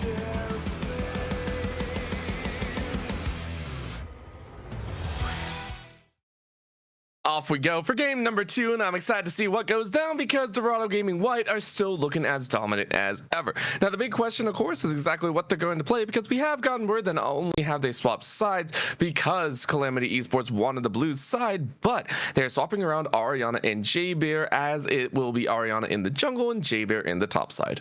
their Off we go for game number 2, and I'm excited to see what goes down because Dorado Gaming White are still looking as dominant as ever. Now, the big question, of course, is exactly what they're going to play, because we have gotten word that not only have they swapped sides because Calamity Esports wanted the Blues side, but they're swapping around Ariana and J-Bear, as it will be Ariana in the jungle and J-Bear in the top side.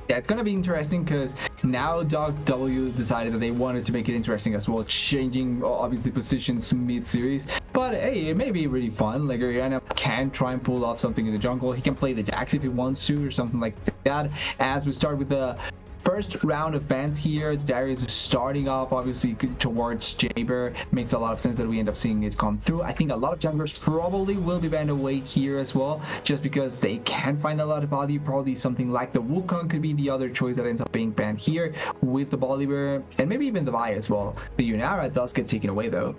Yeah, it's gonna be interesting because now Dog W decided that they wanted to make it interesting as well, changing obviously positions mid-series. But hey, it may be really fun. Like Ariana can try and pull off something in the jungle. He can play the Jax if he wants to, or something like that. As we start with the first round of bans here, Darius is starting off obviously towards Jaber. Makes a lot of sense that we end up seeing it come through. I think a lot of junglers probably will be banned away here as well, just because they can find a lot of value. Probably something like the Wukong could be the other choice that ends up being banned here with the Bolivar, and maybe even the Vi as well. The Yunara does get taken away though.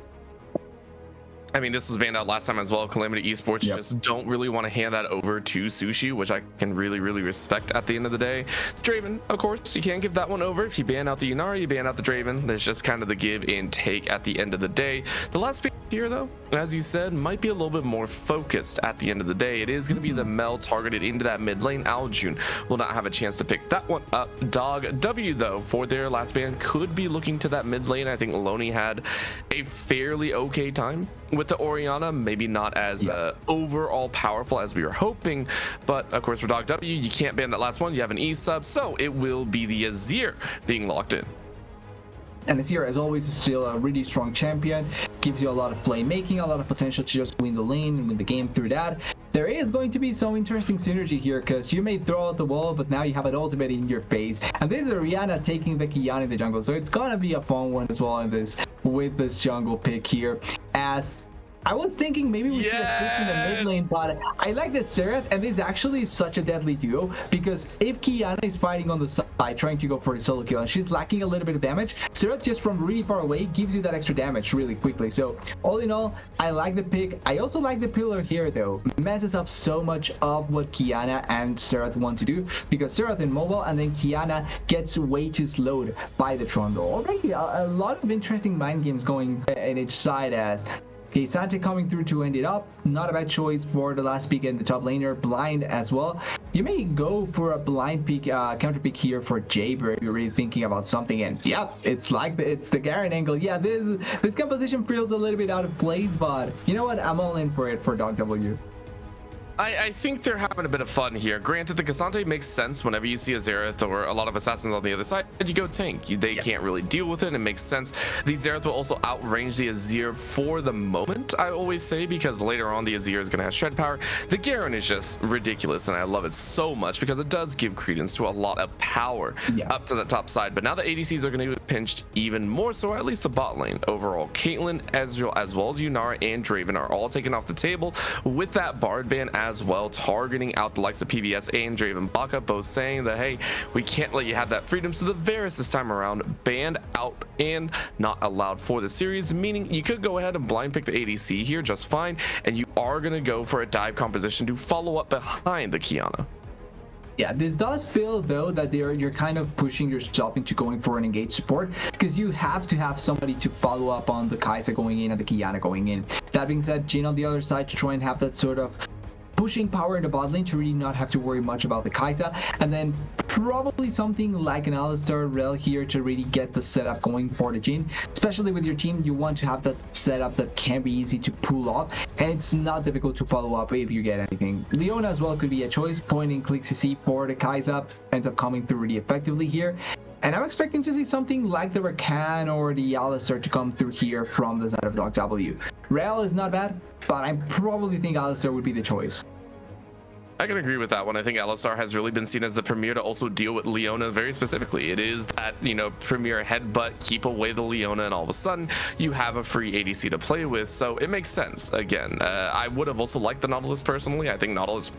I mean, this was banned out last time as well. Calamity Esports just don't really want to hand that over to Sushi, which I can really respect at the end of the day. The Draven, of course, you can't give that one over. If you ban out the Yunara, you ban out the Draven. There's just kind of the give and take at the end of the day. The last pick here, though, as you said, might be a little bit more focused at the end of the day. It is going to be the Mel targeted into that mid lane. Aljun will not have a chance to pick that one up. Dog W, though, for their last ban, could be looking to that mid lane. I think Loney had a fairly okay time with the Orianna, maybe not as overall powerful as we were hoping, but of course for Dog W, you can't ban that last one. You have an E sub, so it will be the Azir being locked in. And Azir, as always, is still a really strong champion, gives you a lot of playmaking, a lot of potential to just win the lane and win the game through that. There is going to be some interesting synergy here, because you may throw out the wall, but now you have an ultimate in your face. And this is Orianna taking the Qiyana in the jungle, so it's gonna be a fun one as well in this, with this jungle pick here. As I was thinking maybe we should have switched in the mid lane, but I like the Seraph, and this is actually such a deadly duo, because if Qiyana is fighting on the side trying to go for the solo kill and she's lacking a little bit of damage, Seraph just from really far away gives you that extra damage really quickly. So all in all, I like the pick. I also like the pillar here though. Messes up so much of what Qiyana and Seraph want to do, because Seraph in mobile and then Qiyana gets way too slowed by the Trundle. Already a lot of interesting mind games going in each side, as okay, Sante coming through to end it up. Not a bad choice for the last pick in the top laner. Blind as well. You may go for a blind pick, counter pick here for Jaber if you're really thinking about something. And yeah, it's the Garen angle. Yeah, this composition feels a little bit out of place, but you know what? I'm all in for it for Dog W. I think they're having a bit of fun here. Granted, the Cassante makes sense whenever you see a Xerath or a lot of assassins on the other side. You go tank. They can't really deal with it. It makes sense. The Xerath will also outrange the Azir for the moment, I always say, because later on the Azir is going to have shred power. The Garen is just ridiculous, and I love it so much because it does give credence to a lot of power up to the top side. But now the ADCs are going to be pinched even more so, at least the bot lane. Overall, Caitlyn, Ezreal, as well as Yunara and Draven are all taken off the table with that Bard ban as well, targeting out the likes of PVS and Draven Baka, both saying that, hey, we can't let you have that freedom. So the Varus this time around banned out and not allowed for the series, meaning you could go ahead and blind pick the ADC here just fine, and you are going to go for a dive composition to follow up behind the Qiyana. Yeah, this does feel though that you're kind of pushing yourself into going for an engaged support, because you have to have somebody to follow up on the Kai'Sa going in and the Qiyana going in. That being said, Jhin on the other side to try and have that sort of pushing power in the bot lane to really not have to worry much about the Kai'Sa, and then probably something like an Alistar Rel here to really get the setup going for the Jhin. Especially with your team, you want to have that setup that can be easy to pull off, and it's not difficult to follow up if you get anything. Leona as well could be a choice. Point and click CC for the Kai'Sa ends up coming through really effectively here. And I'm expecting to see something like the Rakan or the Alistar to come through here from the side of Dog W. Rel is not bad, but I probably think Alistar would be the choice. I can agree with that one. I think Alistar has really been seen as the premier to also deal with Leona very specifically. It is that, premier headbutt, keep away the Leona, and all of a sudden you have a free ADC to play with. So it makes sense. Again, I would have also liked the Nautilus personally. I think Nautilus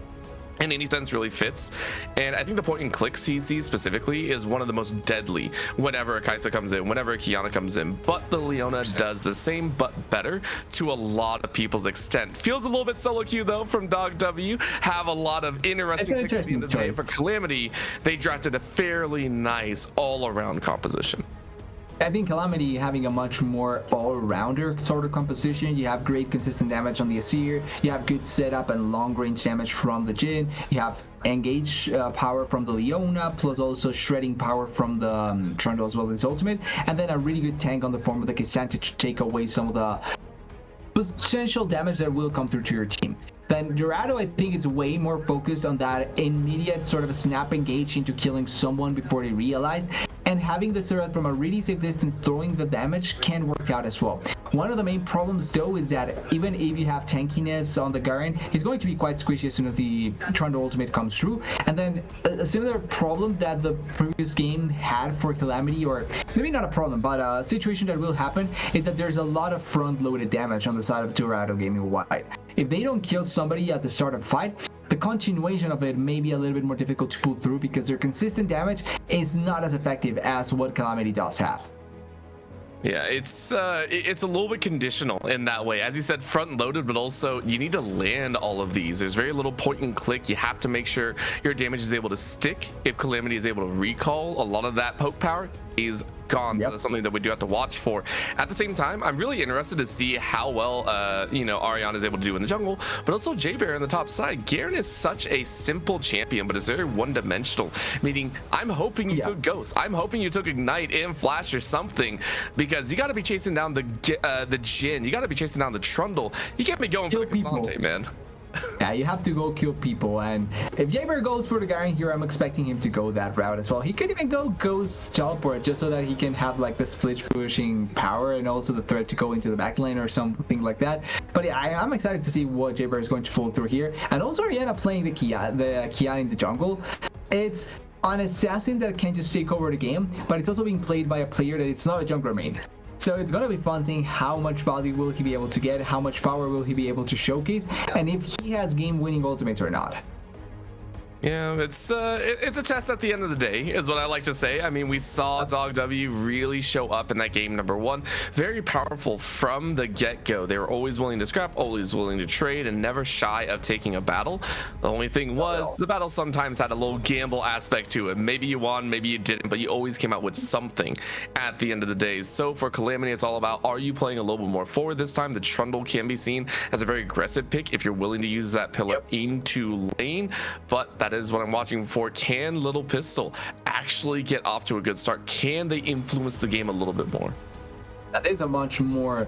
in any sense really fits, and I think the point and click CC specifically is one of the most deadly whenever a Kai'Sa comes in, whenever a Qiyana comes in, but the Leona does the same but better to a lot of people's extent. Feels a little bit solo queue though from Dog W. Have a lot of interesting picks at the end of the day. For Calamity, they drafted a fairly nice all-around composition. I think Calamity having a much more all-rounder sort of composition. You have great consistent damage on the Azir, you have good setup and long-range damage from the Jhin, you have engage power from the Leona, plus also shredding power from the Trundle as well as ultimate, and then a really good tank on the form of the Cassandra to take away some of the potential damage that will come through to your team. Then Dorado, I think it's way more focused on that immediate sort of a snap engage into killing someone before they realize, and having the Seraph from a really safe distance throwing the damage can work out as well. One of the main problems though is that even if you have tankiness on the Garen, he's going to be quite squishy as soon as the Trundle ultimate comes through. And then a similar problem that the previous game had for Calamity, or maybe not a problem, but a situation that will happen, is that there's a lot of front-loaded damage on the side of Dorado Gaming Wide. If they don't kill somebody at the start of the fight, the continuation of it may be a little bit more difficult to pull through, because their consistent damage is not as effective as what Calamity does have. Yeah, it's a little bit conditional in that way. As you said, front loaded, but also you need to land all of these. There's very little point and click. You have to make sure your damage is able to stick. If Calamity is able to recall, a lot of that poke power is gone. So that's something that we do have to watch for. At the same time, I'm really interested to see how well Ariana is able to do in the jungle, but also J-Bear on the top side. Garen is such a simple champion, but it's very one-dimensional, meaning I'm hoping you took Ghost. I'm hoping you took Ignite and Flash or something, because you got to be chasing down the Jhin. You got to be chasing down the Trundle. You can't be going for the Cassandra, man. Yeah, you have to go kill people, and if Jaeber goes for the Garen here, I'm expecting him to go that route as well. He could even go Ghost Teleport just so that he can have like the split pushing power and also the threat to go into the back lane or something like that. But yeah, I'm excited to see what Jaeber is going to pull through here. And also Ariana playing the Kia in the jungle. It's an assassin that can just take over the game, but it's also being played by a player that it's not a jungler main. So it's gonna be fun seeing how much value will he be able to get, how much power will he be able to showcase, and if he has game-winning ultimates or not. Yeah, it's a test at the end of the day, is what I like to say. I mean, we saw Dog W really show up in that game number 1. Very powerful from the get-go. They were always willing to scrap, always willing to trade, and never shy of taking a battle. The only thing was, the battle sometimes had a little gamble aspect to it. Maybe you won, maybe you didn't, but you always came out with something at the end of the day. So for Calamity, it's all about, are you playing a little bit more forward this time? The Trundle can be seen as a very aggressive pick if you're willing to use that pillar into lane, but that is what I'm watching for. Can Little Pistol actually get off to a good start? Can they influence the game a little bit more? That is a much more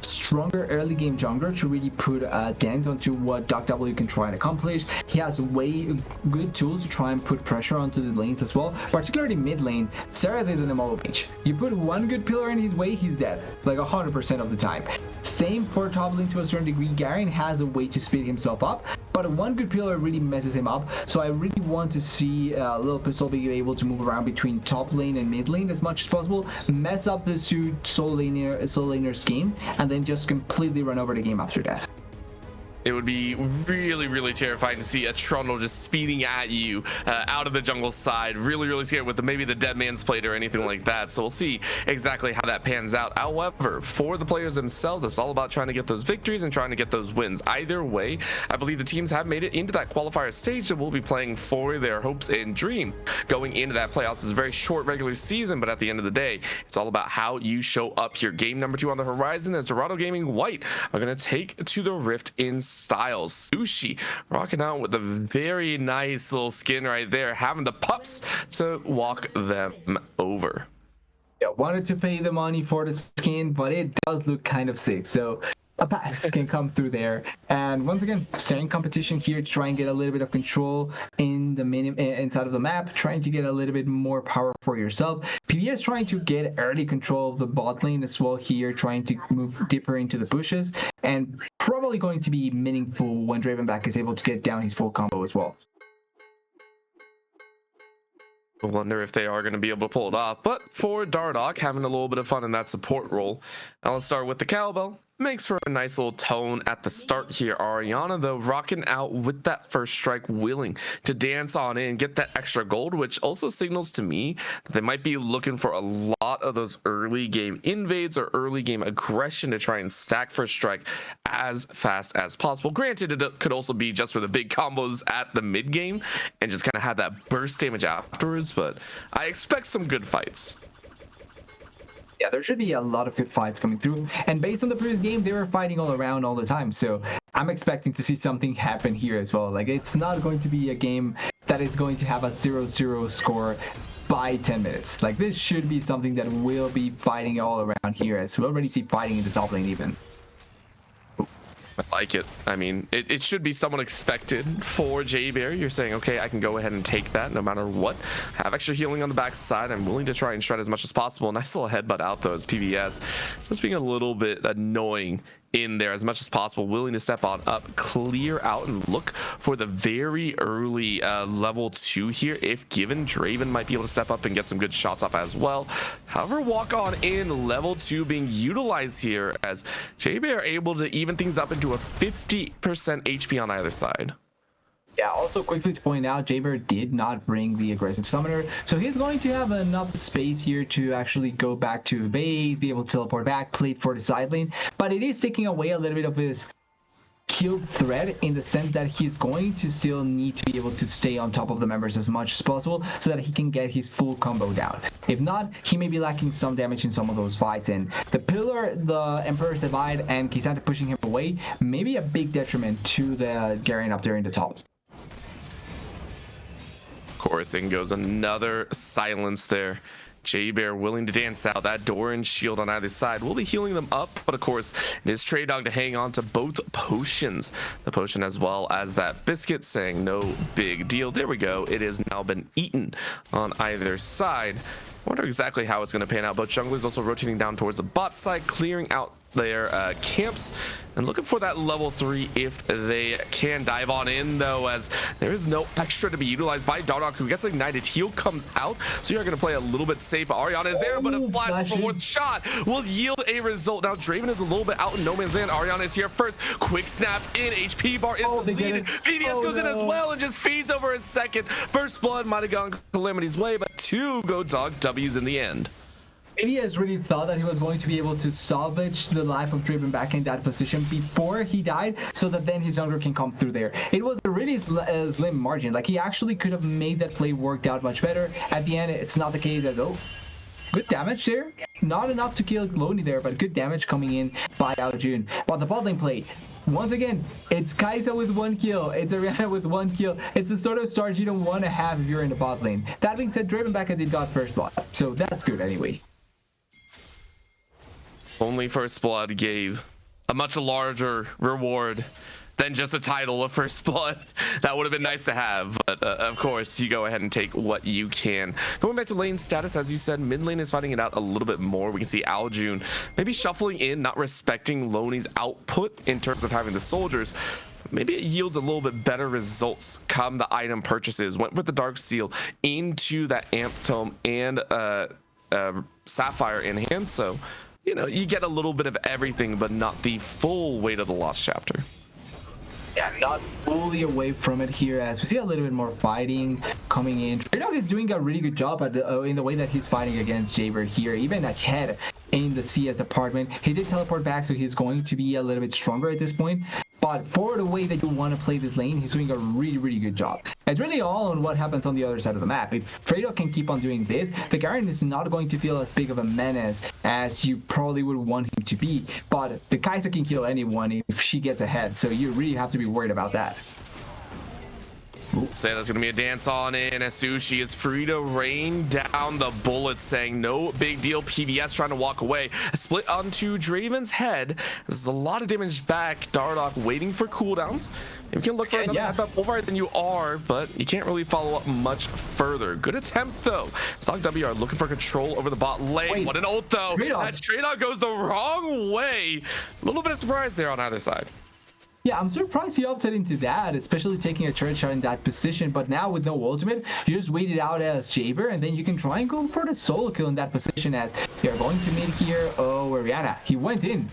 stronger early game jungler to really put a dent onto what Doc W can try and accomplish. He has way good tools to try and put pressure onto the lanes as well, particularly mid lane. Serath is an immobile mage. You put one good pillar in his way, he's dead, like 100% of the time. Same for top lane to a certain degree. Garen has a way to speed himself up, but one good pillar really messes him up. So I really want to see Little Pistol be able to move around between top lane and mid lane as much as possible, mess up the soul laner's game, and then just completely run over the game after that. It would be really, really terrifying to see a Trundle just speeding at you out of the jungle side. Really, really scared with maybe the dead man's plate or anything like that. So we'll see exactly how that pans out. However, for the players themselves, it's all about trying to get those victories and trying to get those wins. Either way, I believe the teams have made it into that qualifier stage that will be playing for their hopes and dream going into that playoffs. It's a very short regular season, but at the end of the day, it's all about how you show up here. Game number 2 on the horizon as Dorado Gaming White are going to take to the Rift in styles. Sushi rocking out with a very nice little skin right there, having the pups to walk them over. Yeah, wanted to pay the money for the skin, but it does look kind of sick. So a pass can come through there. And once again, staying competition here to try and get a little bit of control in the inside of the map, trying to get a little bit more power for yourself. PBS trying to get early control of the bot lane as well here, trying to move deeper into the bushes, and probably going to be meaningful when Dravenback is able to get down his full combo as well. I wonder if they are going to be able to pull it off. But for Dardoch, having a little bit of fun in that support role. Now let's start with the cowbell. Makes for a nice little tone at the start here. Ariana, though, rocking out with that first strike, willing to dance on in, get that extra gold, which also signals to me that they might be looking for a lot of those early game invades or early game aggression to try and stack first strike as fast as possible. Granted, it could also be just for the big combos at the mid game and just kind of have that burst damage afterwards, but I expect some good fights. Yeah, there should be a lot of good fights coming through. And based on the previous game, they were fighting all around all the time. So I'm expecting to see something happen here as well. Like, it's not going to be a game that is going to have a 0-0 score by 10 minutes. Like, this should be something that will be fighting all around here, as we already see fighting in the top lane even. I like it. I mean, it should be somewhat expected for Jaybear. You're saying, okay, I can go ahead and take that no matter what. Have extra healing on the backside. I'm willing to try and shred as much as possible. Nice little headbutt out though as PBS. Just being a little bit annoying in there as much as possible, willing to step on up, clear out, and look for the very early level 2 here. If given, Draven might be able to step up and get some good shots off as well. However, walk on in level 2 being utilized here as Jaybear are able to even things up into a 50% HP on either side. Yeah, also quickly to point out, Jaybear did not bring the aggressive summoner, so he's going to have enough space here to actually go back to base, be able to teleport back, play for the side lane, but it is taking away a little bit of his kill threat in the sense that he's going to still need to be able to stay on top of the members as much as possible so that he can get his full combo down. If not, he may be lacking some damage in some of those fights, and the pillar, the Emperor's Divide, and Kisanta pushing him away may be a big detriment to the Garen up there in the top. Of course, in goes another silence there. J-Bear willing to dance out. That Doran shield on either side will be healing them up, but of course it is Trey Dog to hang on to both potions. The potion as well as that biscuit, saying no big deal. There we go. It has now been eaten on either side. I wonder exactly how it's going to pan out. Both junglers also rotating down towards the bot side, clearing out their camps and looking for that level 3 if they can. Dive on in though, as there is no extra to be utilized by Dorado, who gets ignited. Heal comes out, so you're going to play a little bit safe. Ariana is there, but a flash forward shot will yield a result. Now Draven is a little bit out in no man's land. Ariana is here first. Quick snap in. HP bar is deleted. BDS goes in as well and just feeds over a second. First blood might have gone Calamity's way, but 2 go Dog W's in the end. BDS really thought that he was going to be able to salvage the life of Draven back in that position before he died, so that then his jungler can come through there. It was a really slim margin. Like, he actually could have made that play worked out much better. At the end, it's not the case. As good damage there. Not enough to kill Loney there, but good damage coming in by Aljun. But the bot lane play, once again, it's Kai'Sa with 1 kill. It's Ariana with 1 kill. It's the sort of start you don't want to have if you're in the bot lane. That being said, Draven back did got first blood, so that's good anyway. Only first blood gave a much larger reward than just a title of first blood. That would have been nice to have, but of course you go ahead and take what you can. Going back to lane status, as you said, mid lane is fighting it out a little bit more. We can see Aljun maybe shuffling in, not respecting Loney's output in terms of having the soldiers. Maybe it yields a little bit better results come the item purchases. Went with the Dark Seal into that Amp Tome and Sapphire in hand, so you know, you get a little bit of everything, but not the full weight of the Lost Chapter. Yeah, not fully away from it here, as we see a little bit more fighting coming in. Trey Dog is doing a really good job at in the way that he's fighting against Jaber here, even ahead in the CS department. He did teleport back, so he's going to be a little bit stronger at this point. But for the way that you want to play this lane, he's doing a really good job. It's really all on what happens on the other side of the map. If Trey Dog can keep on doing this, the Garen is not going to feel as big of a menace as you probably would want him to be. But the Kai'Sa can kill anyone if she gets ahead, so you really have to be worried about that. Say that's gonna be a dance on in as Sushi is free to rain down the bullets, saying no big deal. PBS trying to walk away. A split onto Draven's head. This is a lot of damage back. Dardock waiting for cooldowns. You can look for another half up over than you are, but you can't really follow up much further. Good attempt though. Stock W are looking for control over the bot lane. What an ult though. As Trey Dog goes the wrong way. A little bit of surprise there on either side. Yeah, I'm surprised he opted into that, especially taking a turret shot in that position. But now with no ultimate, you just wait it out as Jaber, and then you can try and go for the solo kill in that position as you're going to mid here. Oh, Ariana, he went in.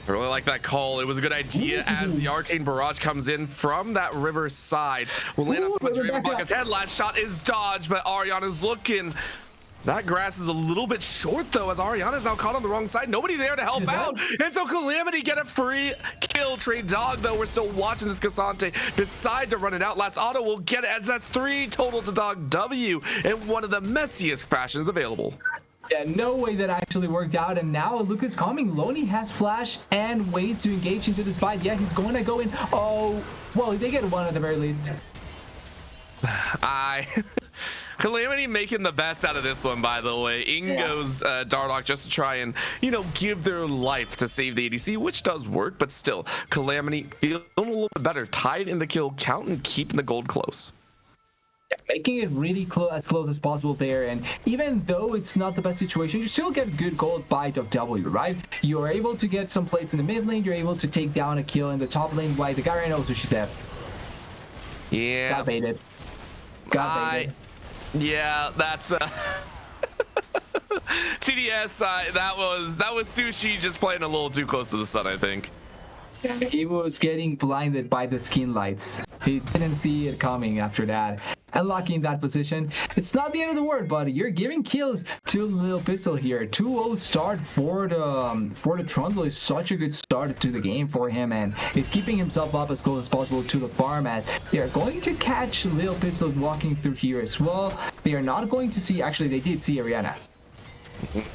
I really like that call. It was a good idea as the Arcane Barrage comes in from that river side. We'll land on top of Draven Bucket's head. Last shot is dodged, but Ariana's looking. That grass is a little bit short though, as Ariana's now caught on the wrong side. Nobody there to help out. And so Calamity get a free kill. Trey Dog though, we're still watching this. Cassante decide to run it out. Last auto will get it, as that's 3 total to Dog W in one of the messiest fashions available. Yeah, no way that actually worked out, and now Luke is coming. Loney has flash and ways to engage into this fight. Yeah, he's going to go in. Oh, well, they get one at the very least. Calamity making the best out of this one, by the way. In goes Dardock just to try and, you know, give their life to save the ADC, which does work, but still, Calamity feeling a little bit better, tied in the kill count and keeping the gold close. Yeah, making it really as close as possible there, and even though it's not the best situation, you still get good gold by W, right? You are able to get some plates in the mid lane, you're able to take down a kill in the top lane, while the Garen also she's there. Yeah. Got baited. Yeah, that's TDS. That was Sushi just playing a little too close to the sun, I think. He was getting blinded by the skin lights. He didn't see it coming after that. Unlucky in that position. It's not the end of the world, buddy. You're giving kills to Lil Pistol here. 2-0 start for the Trundle is such a good start to the game for him, and he's keeping himself up as close as possible to the farm, as they are going to catch Lil Pistol walking through here as well. They are not going to see, actually they did see Ariana.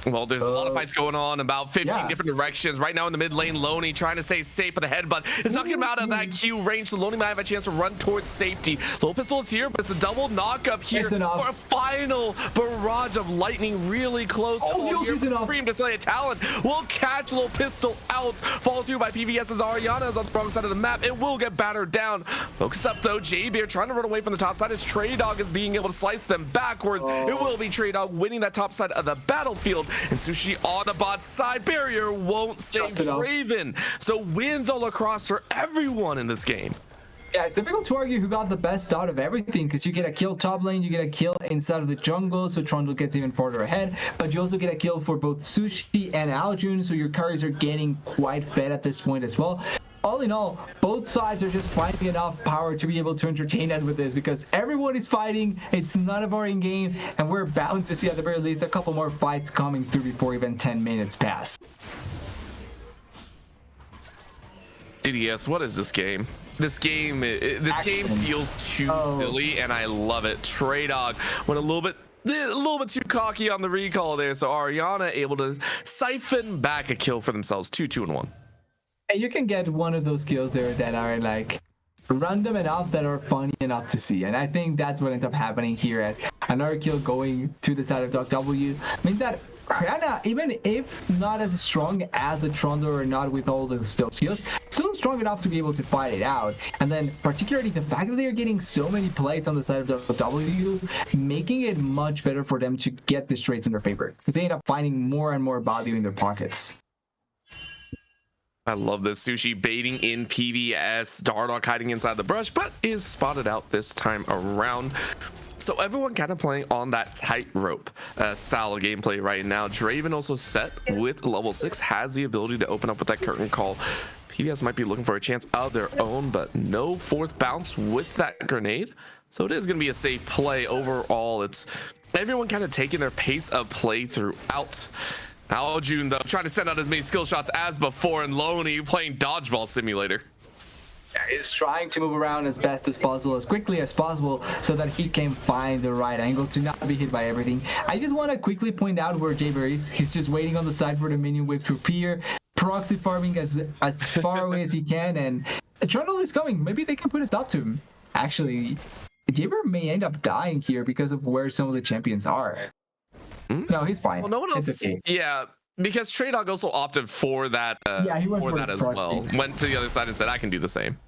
Well, there's a lot of fights going on, about 15 yeah. different directions. Right now in the mid lane, Loney trying to stay safe with the headbutt. It's knocking him out of that Q range, so Loney might have a chance to run towards safety. Little Pistol is here, but it's a double knock up here for a final barrage of lightning really close. Oh, Here, Scream Display of Talent will catch Little Pistol out. Follow through by PBS's Ariana is on the wrong side of the map. It will get battered down. Focus up though, J-Beer trying to run away from the top side as Trey Dog is being able to slice them backwards. It will be Trey Dog winning that top side of the battlefield, and Sushi on the bot side. Barrier won't save Draven, so wins all across for everyone in this game. Yeah, it's difficult to argue who got the best out of everything, because you get a kill top lane, you get a kill inside of the jungle, so Trundle gets even farther ahead, but you also get a kill for both Sushi and Aljun, so your carries are getting quite fed at this point as well. All in all, both sides are just finding enough power to be able to entertain us with this, because everyone is fighting, it's none of our in-game, and we're bound to see at the very least a couple more fights coming through before even 10 minutes pass. DDS, what is this game? This game feels too silly, and I love it. Trey Dog went a little bit too cocky on the recall there, so Ariana able to siphon back a kill for themselves. 2-2-1. And you can get one of those kills there that are like random enough, that are funny enough to see, and I think that's what ends up happening here, as another kill going to the side of Doc W means that Ariana, even if not as strong as the Trundle or not with all those kills, still strong enough to be able to fight it out. And then particularly the fact that they are getting so many plates on the side of the W, making it much better for them to get the trades in their favor, because they end up finding more and more value in their pockets. I love this. Sushi baiting in PVS. Dorado hiding inside the brush, but is spotted out this time around. So everyone kind of playing on that tightrope style of gameplay right now. Draven also set with level 6, has the ability to open up with that curtain call. PVS might be looking for a chance of their own, but no fourth bounce with that grenade. So it is going to be a safe play overall. It's everyone kind of taking their pace of play throughout. Aljun, though, trying to send out as many skill shots as before, and Loney playing Dodgeball Simulator. Is trying to move around as best as possible, as quickly as possible, so that he can find the right angle to not be hit by everything. I just want to quickly point out where Jaber is. He's just waiting on the side for the minion wave to appear, proxy farming as far away as he can, and Trundle is coming. Maybe they can put a stop to him. Actually, Jaber may end up dying here because of where some of the champions are. No, he's fine. Well, no one else. Okay. Yeah, because Trey Dog also opted for that. Yeah, he went for that as well. Went to the other side and said, "I can do the same."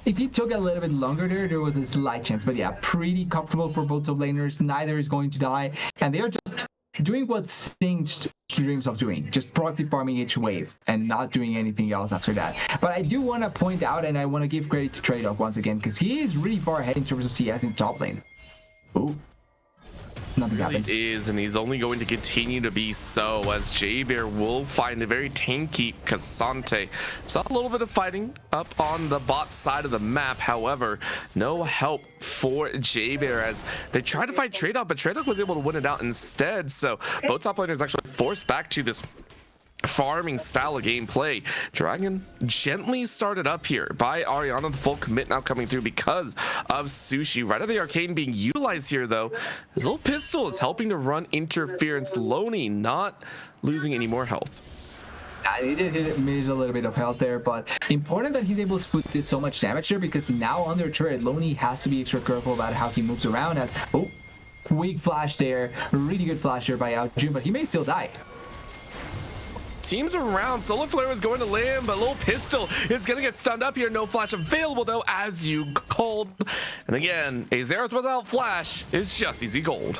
If he took a little bit longer there was a slight chance. But yeah, pretty comfortable for both top laners. Neither is going to die, and they are just doing what Singed dreams of doing, just proxy farming each wave and not doing anything else after that. But I do want to point out, and I want to give credit to Trey Dog once again, because he is really far ahead in terms of CS in top lane. Ooh. Nothing happened. He is, and he's only going to continue to be so, as J-Bear will find a very tanky Cassante. Saw a little bit of fighting up on the bot side of the map. However, no help for J-Bear as they tried to fight Trade-Off, but Trade-Off was able to win it out instead. So both top laners actually forced back to this farming style of gameplay. Dragon gently started up here by Ariana. The full commit now coming through because of Sushi. Right of the arcane being utilized here, though. His little pistol is helping to run interference. Loney not losing any more health. He did hit Miz a little bit of health there, but important that he's able to put this so much damage there, because now under turret, Loney has to be extra careful about how he moves around. As quick flash there, really good flash there by Aljun, but he may still die. Teams around. Solar Flare was going to land, but Little Pistol is going to get stunned up here. No flash available, though, as you called. And again, a Xerath without flash is just easy gold.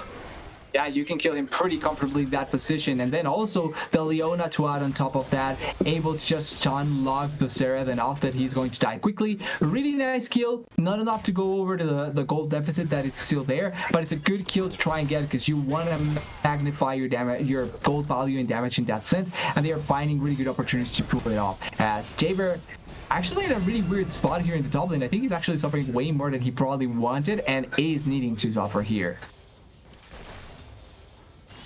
Yeah, you can kill him pretty comfortably in that position. And then also the Leona to add on top of that, able to just stun lock the Xerath enough that he's going to die quickly. Really nice kill. Not enough to go over to the gold deficit that it's still there, but it's a good kill to try and get, because you want to magnify your damage, your gold value and damage in that sense. And they are finding really good opportunities to pull it off. As Jaber actually in a really weird spot here in the top lane. I think he's actually suffering way more than he probably wanted and is needing to suffer here.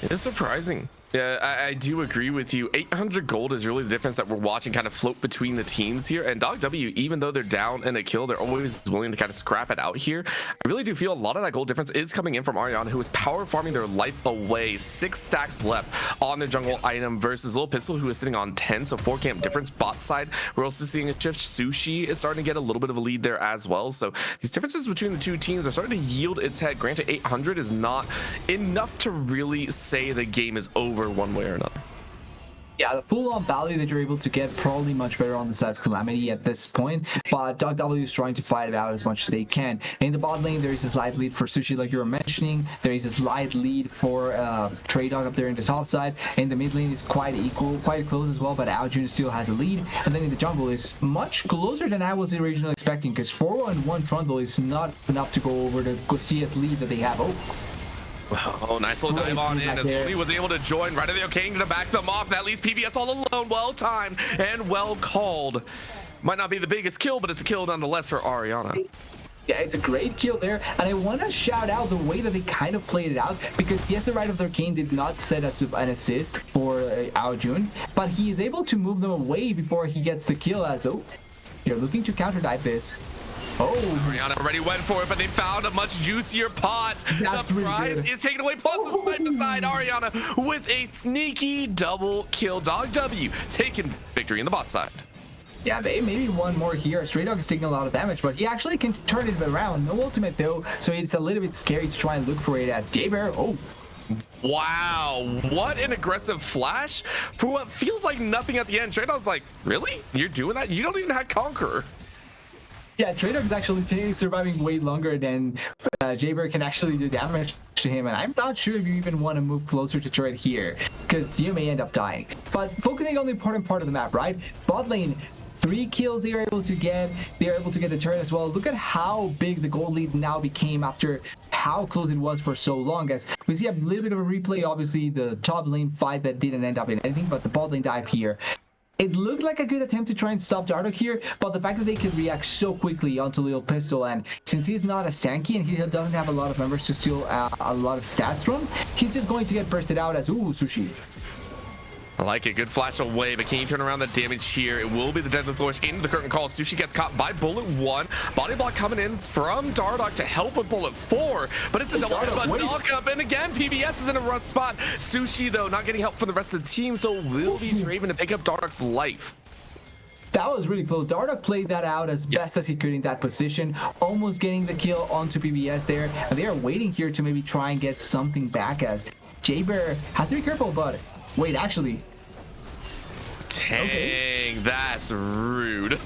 It is surprising. Yeah, I do agree with you. 800 gold is really the difference that we're watching kind of float between the teams here. And Dog W, even though they're down in a kill, they're always willing to kind of scrap it out here. I really do feel a lot of that gold difference is coming in from Ariana, who is power farming their life away. 6 stacks left on their jungle item versus Little Pistol, who is sitting on 10. So 4 camp difference bot side. We're also seeing a shift. Sushi is starting to get a little bit of a lead there as well. So these differences between the two teams are starting to yield its head. Granted, 800 is not enough to really say the game is over one way or another. Yeah, the full-on value that you're able to get probably much better on the side of Calamity at this point, but Dog W is trying to fight it out as much as they can. In the bot lane, there is a slight lead for Sushi, like you were mentioning. There is a slight lead for Trey Dog up there in the top side. In the mid lane is quite equal, quite close as well, but Aljun still has a lead. And then in the jungle is much closer than I was originally expecting, because 4-on-1 Trundle is not enough to go over the CS lead that they have. Oh, nice little dive on in as Lee was able to join right at the King to back them off. That leaves PBS all alone. Well timed and well called. Might not be the biggest kill, but it's a kill nonetheless for Ariana. Yeah, it's a great kill there, and I want to shout out the way that they kind of played it out, because yes, the right of their king did not set an assist for Aljun, but he is able to move them away before he gets the kill. As you're looking to counter dive this. Ariana already went for it, but they found a much juicier pot. That's the really prize good. is taken away, plus the side beside Ariana with a sneaky double kill. Dog W taking victory in the bot side. Yeah, they maybe one more here. Stray Dog is taking a lot of damage, but he actually can turn it around. No ultimate though, so it's a little bit scary to try and look for it as J-Bear. Wow, what an aggressive flash for what feels like nothing at the end. Stray Dog's like, really? You're doing that? You don't even have Conqueror. Yeah, Trey Dog is actually surviving way longer than J-Bear can actually do damage to him, and I'm not sure if you even want to move closer to turret here, because you may end up dying. But focusing on the important part of the map, right? Bot lane, 3 kills they are able to get. They are able to get the turret as well. Look at how big the gold lead now became after how close it was for so long. As we see a little bit of a replay, obviously the top lane fight that didn't end up in anything, but the bot lane dive here. It looked like a good attempt to try and stop Dorado here, but the fact that they could react so quickly onto Little Pistol, and since he's not a Sankey and he doesn't have a lot of members to steal a lot of stats from, he's just going to get bursted out as Sushi. I like it. Good flash away, but can you turn around the damage here? It will be the deadly flourish into the curtain call. Sushi gets caught by Bullet 1. Body block coming in from Dardock to help with Bullet 4, but it's a double headbutt knock up, and again, PBS is in a rough spot. Sushi, though, not getting help from the rest of the team, so will be Draven to pick up Dardock's life. That was really close. Dardock played that out as best as he could in that position, almost getting the kill onto PBS there, and they are waiting here to maybe try and get something back, as J-Bear has to be careful, but wait, actually. Dang, that's rude.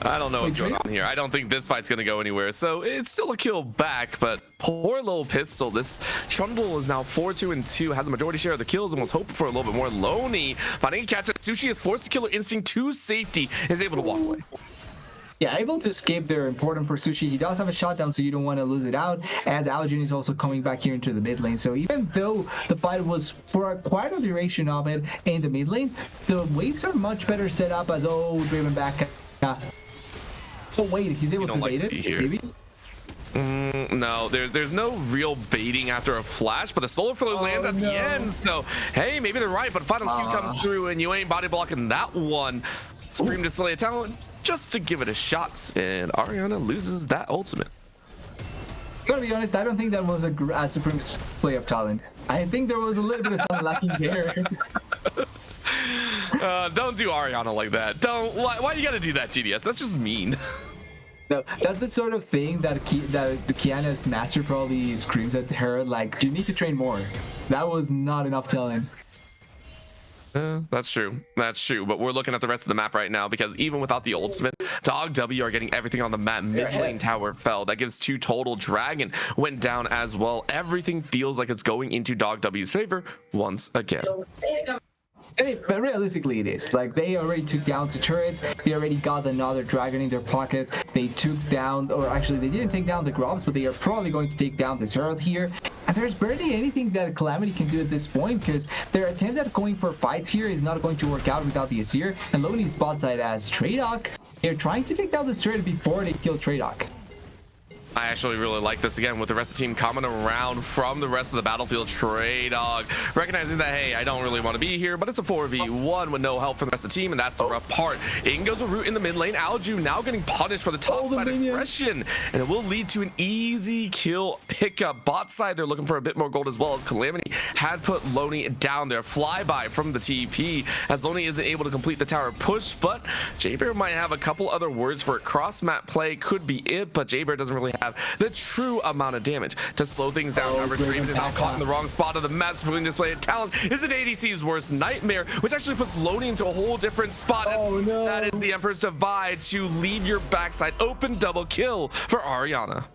I don't know what's going on here. I don't think this fight's going to go anywhere. So it's still a kill back, but poor Little Pistol. This Trundle is now 4-2-2, has a majority share of the kills and was hoping for a little bit more. Loney finding a catch. Sushi is forced to Killer Instinct to safety, is able to walk away. Yeah, able to escape there, important for Sushi. He does have a shutdown, so you don't want to lose it out, as Aljun is also coming back here into the mid lane. So even though the fight was for quite a duration of it in the mid lane, the waves are much better set up as, Draven back. Oh wait, he's able to bait it, maybe? No, there's no real baiting after a flash, but the solar flow lands at the end. So, hey, maybe they're right, but final Q comes through and you ain't body blocking that one. Supreme Display of Talent just to give it a shot, and Ariana loses that ultimate. I'm gonna be honest, I don't think that was a Supreme Display of Talent. I think there was a little bit of something lacking there. Don't do Ariana like that. Don't. Why you gotta do that, TDS? That's just mean. No, that's the sort of thing that the Kiana's master probably screams at her, like, you need to train more. That was not enough talent. That's true. That's true. But we're looking at the rest of the map right now, because even without the ultimate, Dog W are getting everything on the map. Mid lane tower fell. That gives 2 total. Dragon went down as well. Everything feels like it's going into Dog W's favor once again. But realistically, it is. Like, they already took down 2 turrets. They already got another dragon in their pockets. They took down, or actually, they didn't take down the Grobs, but they are probably going to take down this Earth here. And there's barely anything that Calamity can do at this point, because their attempt at going for fights here is not going to work out without the Asir. And Loney's bot side as Treydock. They're trying to take down this turret before they kill Treydock. I actually really like this again with the rest of the team coming around from the rest of the battlefield. Trey Dog recognizing that, hey, I don't really want to be here, but it's a 4v1 with no help from the rest of the team, and that's the rough part. In goes a root in the mid lane. Alju now getting punished for the top side aggression, and it will lead to an easy kill pickup. Bot side, they're looking for a bit more gold as well, as Calamity had put Loney down there. Flyby from the TP as Loney isn't able to complete the tower push, but Jaybear might have a couple other words for it. Cross map play could be it, but Jaybear doesn't really have the true amount of damage to slow things down. However, Draven is now caught in the wrong spot of the map. Spilling display of talent is an ADC's worst nightmare, which actually puts Loney into a whole different spot. Oh, no. That is the Emperor's Divide to leave your backside open. Double kill for Ariana.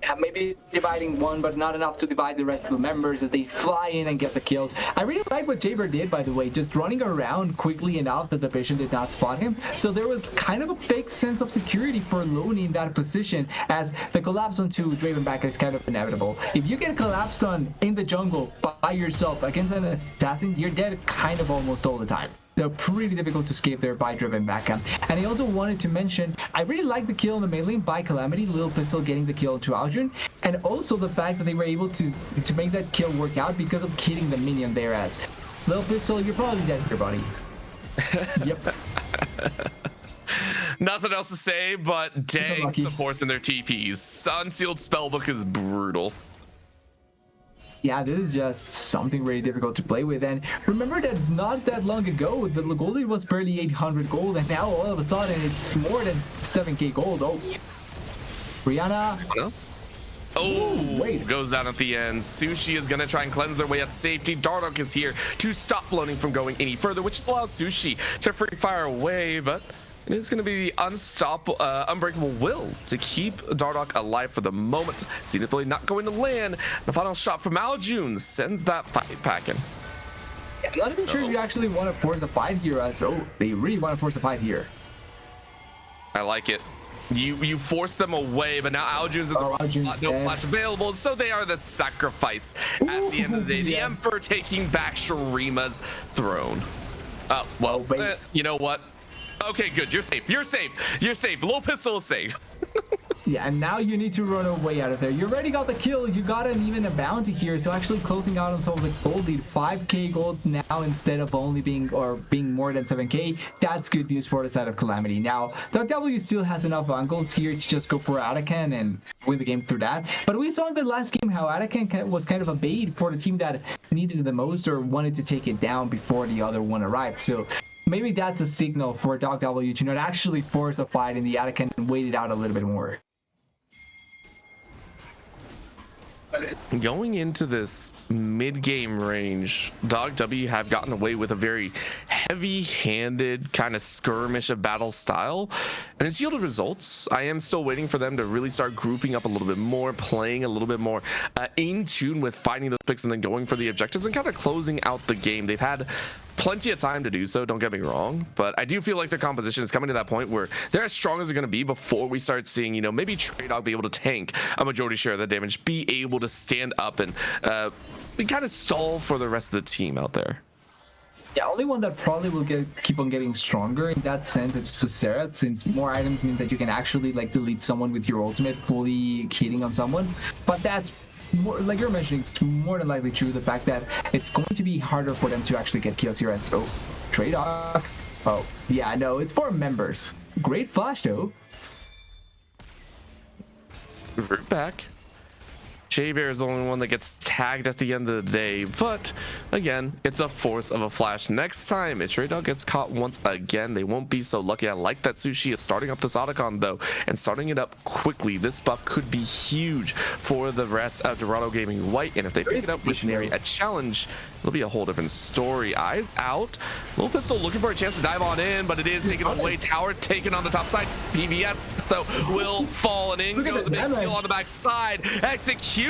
Yeah, maybe dividing one, but not enough to divide the rest of the members as they fly in and get the kills. I really like what Jaybear did, by the way, just running around quickly enough that the Vision did not spot him. So there was kind of a fake sense of security for Loney in that position, as the collapse onto Dravenback is kind of inevitable. If you get collapsed on in the jungle by yourself against an assassin, you're dead kind of almost all the time. They're pretty difficult to escape there by Dravenback. And I also wanted to mention, I really like the kill in the mid lane by Calamity, Lil Pistol getting the kill to Aljun, and also the fact that they were able to make that kill work out because of killing the minion there. As Lil Pistol, you're probably dead here, buddy. Yep. Nothing else to say, but dang, the force in their TPs. Unsealed Spellbook is brutal. Yeah, this is just something really difficult to play with. And remember that not that long ago, the gold lead was barely 800 gold, and now all of a sudden it's more than 7k gold. Oh, Rihanna. Huh? Oh, wait. Goes down at the end. Sushi is going to try and cleanse their way out to safety. Dorado is here to stop Loney from going any further, which allows Sushi to free fire away, but it is going to be the unbreakable will to keep Dardoch alive for the moment. Seemingly not going to land. The final shot from Aljun sends that fight packing. Yeah, I'm not even sure if you actually want to force the fight here. So they really want to force the fight here. I like it. You force them away, but now Aljun's in the spot, no flash available, so they are the sacrifice at the end of the day. The Emperor taking back Shurima's throne. Well, you know what? Okay, good. You're safe. You're safe. You're safe. Low pistol is safe. Yeah, and now you need to run away out of there. You already got the kill. You got even a bounty here. So actually closing out on some of the gold lead, 5k gold now instead of only being more than 7k. That's good news for the side of Calamity. Now, W still has enough angles here to just go for Atakan and win the game through that. But we saw in the last game how Atakan was kind of a bait for the team that needed it the most or wanted to take it down before the other one arrived. So maybe that's a signal for W to not actually force a fight in the Atakan and wait it out a little bit more. Going into this mid-game range, W have gotten away with a very heavy-handed kind of skirmish of battle style, and it's yielded results. I am still waiting for them to really start grouping up a little bit more, playing a little bit more in tune with finding those picks and then going for the objectives and kind of closing out the game. They've had plenty of time to do so, don't get me wrong, but I do feel like their composition is coming to that point where they're as strong as they're going to be before we start seeing, you know, maybe Trey Dog be able to tank a majority share of the damage, be able to stand up and kind of stall for the rest of the team out there. Yeah, only one that probably will keep on getting stronger in that sense, it's the Seraph, since more items means that you can actually like delete someone with your ultimate, fully hitting on someone. But that's more, like you're mentioning, it's more than likely true, the fact that it's going to be harder for them to actually get kills here. As Trade off. Oh, yeah, no, it's for members. Great flash though. Root back. Jaybear is the only one that gets tagged at the end of the day, but again, it's a force of a flash. Next time, if Trey Dog gets caught once again, they won't be so lucky. I like that Sushi is starting up this Otacon though, and starting it up quickly. This buff could be huge for the rest of Dorado Gaming White, and if they pick it up with a challenge, it'll be a whole different story. Eyes out. Little Pistol looking for a chance to dive on in, but it is taken away. Tower taken on the top side. PVS though will fall, and in goes the big kill on the back side. Execution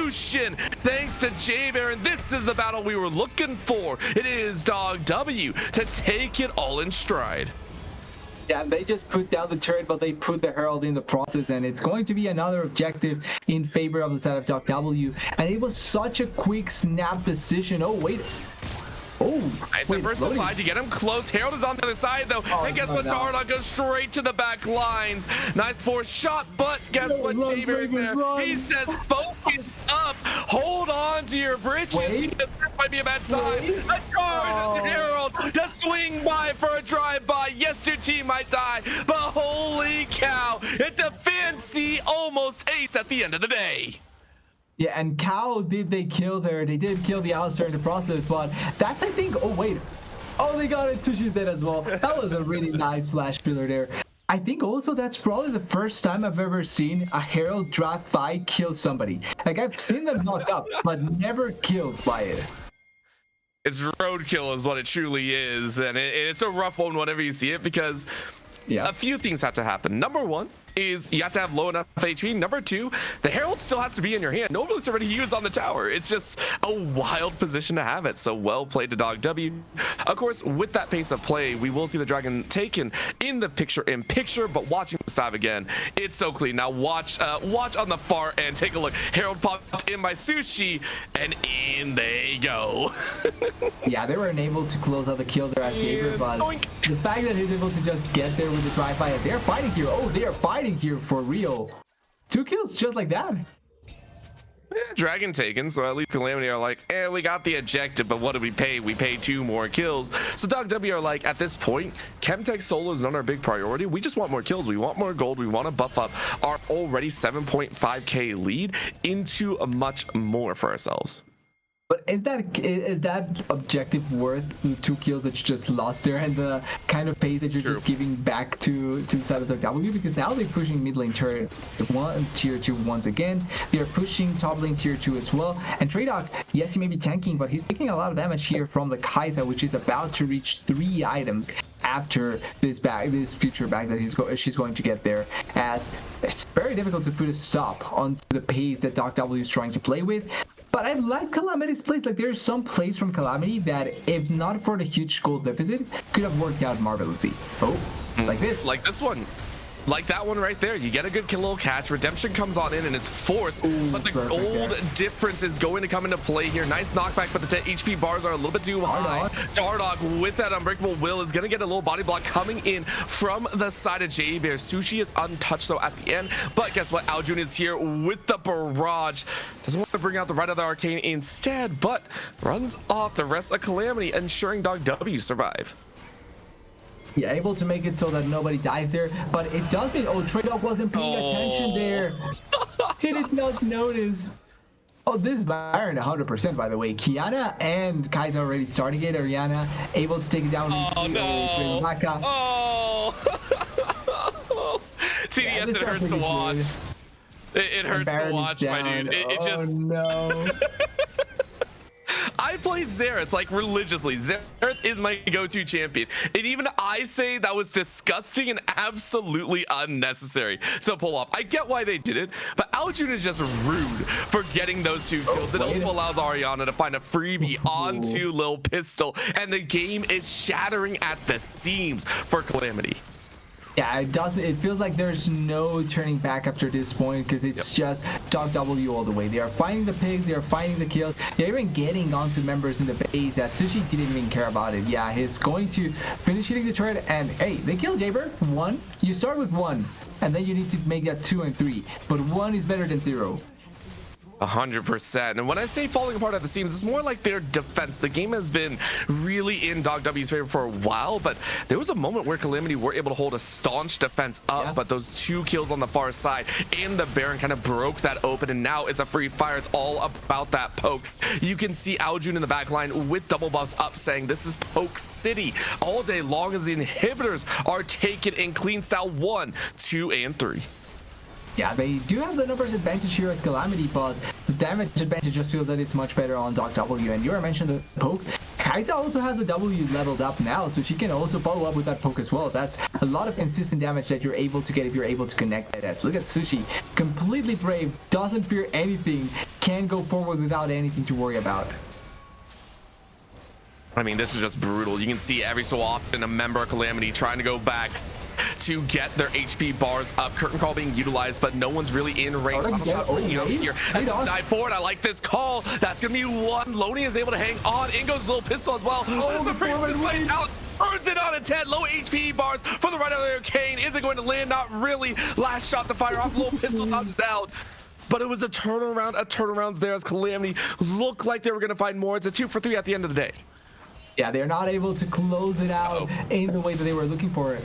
thanks to Jaybear, and this is the battle we were looking for. It is W to take it all in stride. Yeah, they just put down the turret, but they put the Herald in the process, and it's going to be another objective in favor of the side of W. And it was such a quick snap decision. Oh, wait. Oh, Nice wait, diversified loading. to get him close. Harold is on the other side though. Oh, and guess no, what? no. Dorado goes straight to the back lines. Nice force shot, but guess what? Run, Jaber is there. run. He says, focus up. Hold on to your bridges. Wait. Because this might be a bad sign. Wait. A charge. Oh. Harold to swing by for a drive-by. Yes, your team might die, but holy cow. It's a fancy almost ace at the end of the day. Yeah, and Cow did they kill there? They did kill the Alistair in the process, but that's, I think, oh wait. Oh, they got it. Sushi's dead as well. That was a really nice flash filler there. I think also that's probably the first time I've ever seen a Herald draft by kill somebody. Like, I've seen them knocked up, but never killed by it. It's roadkill is what it truly is, and it's a rough one whenever you see it, because Yeah. a few things have to happen. Number one is you have to have low enough HP. Number two, the Herald still has to be in your hand. Nobody's already used on the tower. It's just a wild position to have it. So well played to Dog W. Of course, with that pace of play, we will see the dragon taken in the picture-in-picture, but watching this dive again, it's so clean. Now watch on the far end. Take a look. Herald popped in by Sushi, and in they go. Yeah, they were unable to close out the kill there at Gabriel, but Doink. the fact that he's able to just get there with the drive-by, and they're fighting here. Oh, they are fighting here for real. 2 kills just like that. Dragon taken, so at least Calamity are like, we got the objective, but what did we pay? We paid 2 more kills. So Dog W are like, at this point, Chemtech solo is not our big priority. We just want more kills. We want more gold. We want to buff up our already 7.5k lead into a much more for ourselves. But is that objective worth the 2 kills that you just lost there and the kind of pace that you're True. just giving back to the side of the W? Because now they're pushing mid lane tier 2 once again. They're pushing top lane tier 2 as well. And Traydog, yes, he may be tanking, but he's taking a lot of damage here from the Kai'Sa, which is about to reach 3 items after this future bag that she's going to get there, as it's very difficult to put a stop onto the pace that Doc W is trying to play with. But I like Calamity's plays. Like, there's some plays from Calamity that, if not for the huge gold deficit, could have worked out marvelously. Oh, like this. Like this one. Like that one right there. You get a good little catch. Redemption comes on in and it's forced. Ooh, but the perfect gold there. difference is going to come into play here. Nice knockback, but the HP bars are a little bit too high. Dorado with that unbreakable will is going to get a little body block coming in from the side of J-Bear. Sushi is untouched though at the end. But guess what? Aljun is here with the barrage. Doesn't want to bring out the right of the arcane instead, but runs off the rest of Calamity, ensuring Dog W survive. Yeah, able to make it so that nobody dies there, but it does mean, oh, Traydog wasn't paying attention there. He did not notice. Oh, this is Byron 100%, by the way. Kiana and Kai'Sa already starting it. Ariana able to take it down. Oh no! Oh! TDS, this it hurts to pretty watch. good. It hurts Baron to is watch, my down. dude. It Oh just. no. I play Xerath like religiously. Xerath is my go-to champion, and even I say that was disgusting and absolutely unnecessary. So pull off. I get why they did it, but Aljun is just rude for getting those 2 kills. It also allows Ariana to find a freebie onto Lil Pistol, and the game is shattering at the seams for Calamity. Yeah, it doesn't. It feels like there's no turning back after this point, because it's just Dog W all the way. They are finding the pigs, they are finding the kills, they're even getting onto members in the base. Sushi didn't even care about it. Yeah, he's going to finish hitting the turret, and hey, they killed Jaber. 1. You start with 1, and then you need to make that 2 and 3. But 1 is better than 0. 100%. And when I say falling apart at the seams, it's more like their defense. The game has been really in Dog W's favor for a while, but there was a moment where Calamity were able to hold a staunch defense up, but those 2 kills on the far side and the Baron kind of broke that open, and now it's a free fire. It's all about that poke. You can see Aljun in the back line with double buffs up, saying this is Poke City all day long as the inhibitors are taken in clean style 1, 2, and 3. Yeah, they do have the numbers advantage here as Calamity, but the damage advantage just feels that it's much better on Doc W. And you already mentioned the poke. Kai'Sa also has the W leveled up now, so she can also follow up with that poke as well. That's a lot of consistent damage that you're able to get if you're able to connect that. Look at Sushi, completely brave, doesn't fear anything, can go forward without anything to worry about. I mean, this is just brutal. You can see every so often a member of Calamity trying to go back to get their HP bars up. Curtain call being utilized, but no one's really in range. Here. Dive forward. I like this call. That's gonna be one. Loney is able to hang on. In goes little pistol as well. Oh, the previous play out. Turns it on its head. Low HP bars for the right of there. Kane. Is it going to land? Not really. Last shot to fire off. Little pistol knocks down. But it was a turnaround. A turnaround's there as Calamity looked like they were going to find more. It's a 2 for 3 at the end of the day. Yeah, they're not able to close it out in the way that they were looking for it.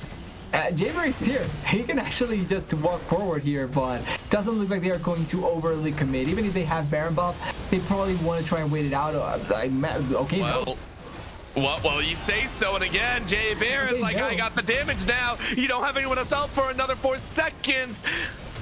Jaybird is here. He can actually just walk forward here, but doesn't look like they are going to overly commit. Even if they have Baron buff, they probably want to try and wait it out. Okay, well, you say so. And again, Jay Baron's like, I got the damage now. You don't have anyone else out for another 4 seconds.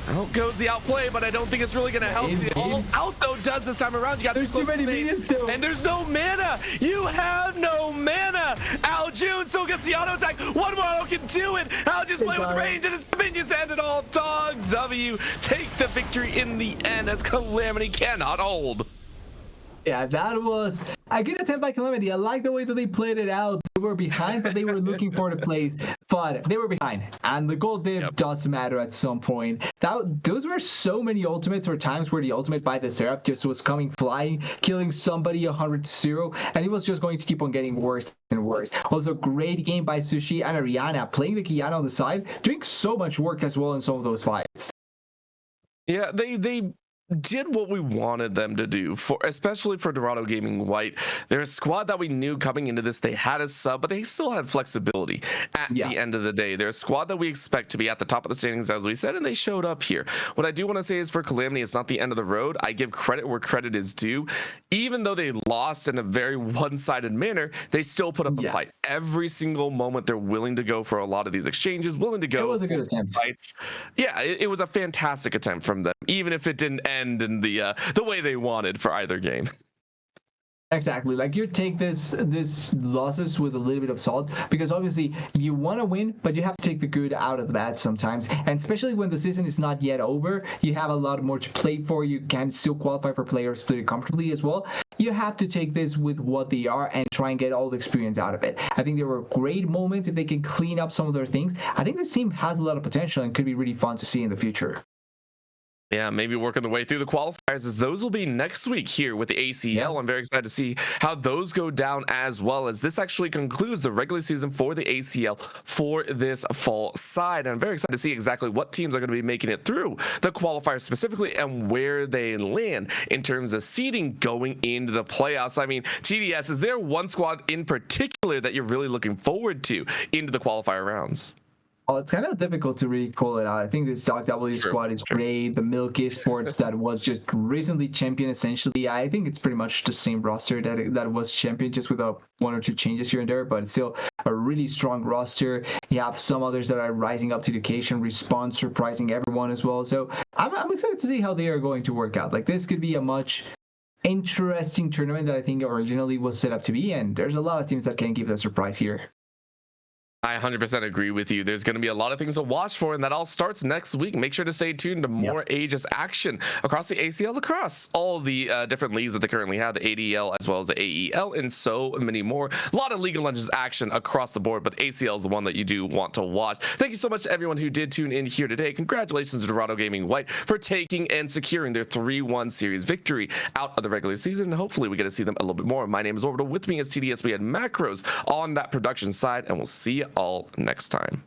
Out goes the outplay, but I don't think it's really going to help. All out, though, does this time around. You got too many minions still. And there's no mana. You have no mana. Al June still gets the auto attack. One more auto can do it. Al just playing with range, and his minions end it all. Dog W take the victory in the end as Calamity cannot hold. Yeah, that was a good attempt by Calamity. I like the way that they played it out. They were behind, but they were looking for the plays. But they were behind, and the gold div does matter at some point. Those were so many ultimates or times where the ultimate by the Seraph just was coming flying, killing somebody 100-0, and it was just going to keep on getting worse and worse. Also, great game by Sushi and Ariana, playing the Kiana on the side, doing so much work as well in some of those fights. Yeah, they did what we wanted them to do, especially for Dorado Gaming White. They're a squad that we knew coming into this. They had a sub, but they still had flexibility at the end of the day. They're a squad that we expect to be at the top of the standings, as we said, and they showed up here. What I do want to say is for Calamity, it's not the end of the road. I give credit where credit is due. Even though they lost in a very one-sided manner, they still put up a fight. Every single moment, they're willing to go for a lot of these exchanges, willing to go. It was a good attempt. Fights. Yeah, it was a fantastic attempt from them, even if it didn't end in the way they wanted for either game. Exactly. Like, you take this losses with a little bit of salt, because obviously you want to win, but you have to take the good out of the bad sometimes. And especially when the season is not yet over, you have a lot more to play for. You can still qualify for players pretty comfortably as well. You have to take this with what they are and try and get all the experience out of it. I think there were great moments. If they can clean up some of their things, I think this team has a lot of potential and could be really fun to see in the future. Yeah, maybe working the way through the qualifiers, as those will be next week here with the ACL. I'm very excited to see how those go down, as well as this actually concludes the regular season for the ACL for this fall side. And I'm very excited to see exactly what teams are going to be making it through the qualifiers specifically and where they land in terms of seeding going into the playoffs. I mean, TDS, is there one squad in particular that you're really looking forward to into the qualifier rounds? Well, it's kind of difficult to really call it out. I think this Dog W squad is great. The Milk Esports that was just recently champion, essentially. I think it's pretty much the same roster that was champion, just with one or two changes here and there, but it's still a really strong roster. You have some others that are rising up to the occasion, Respawn surprising everyone as well. So I'm excited to see how they are going to work out. Like, this could be a much interesting tournament that I think originally was set up to be, and there's a lot of teams that can give a surprise here. I 100% agree with you. There's going to be a lot of things to watch for, and that all starts next week. Make sure to stay tuned to more Aegis action across the ACL, across all the different leagues that they currently have, the ADL as well as the AEL, and so many more. A lot of League of Legends action across the board, but ACL is the one that you do want to watch. Thank you so much to everyone who did tune in here today. Congratulations to Dorado Gaming White for taking and securing their 3-1 series victory out of the regular season. Hopefully we get to see them a little bit more. My name is Orbital. With me is TDS. We had Macros on that production side, and we'll see you all next time.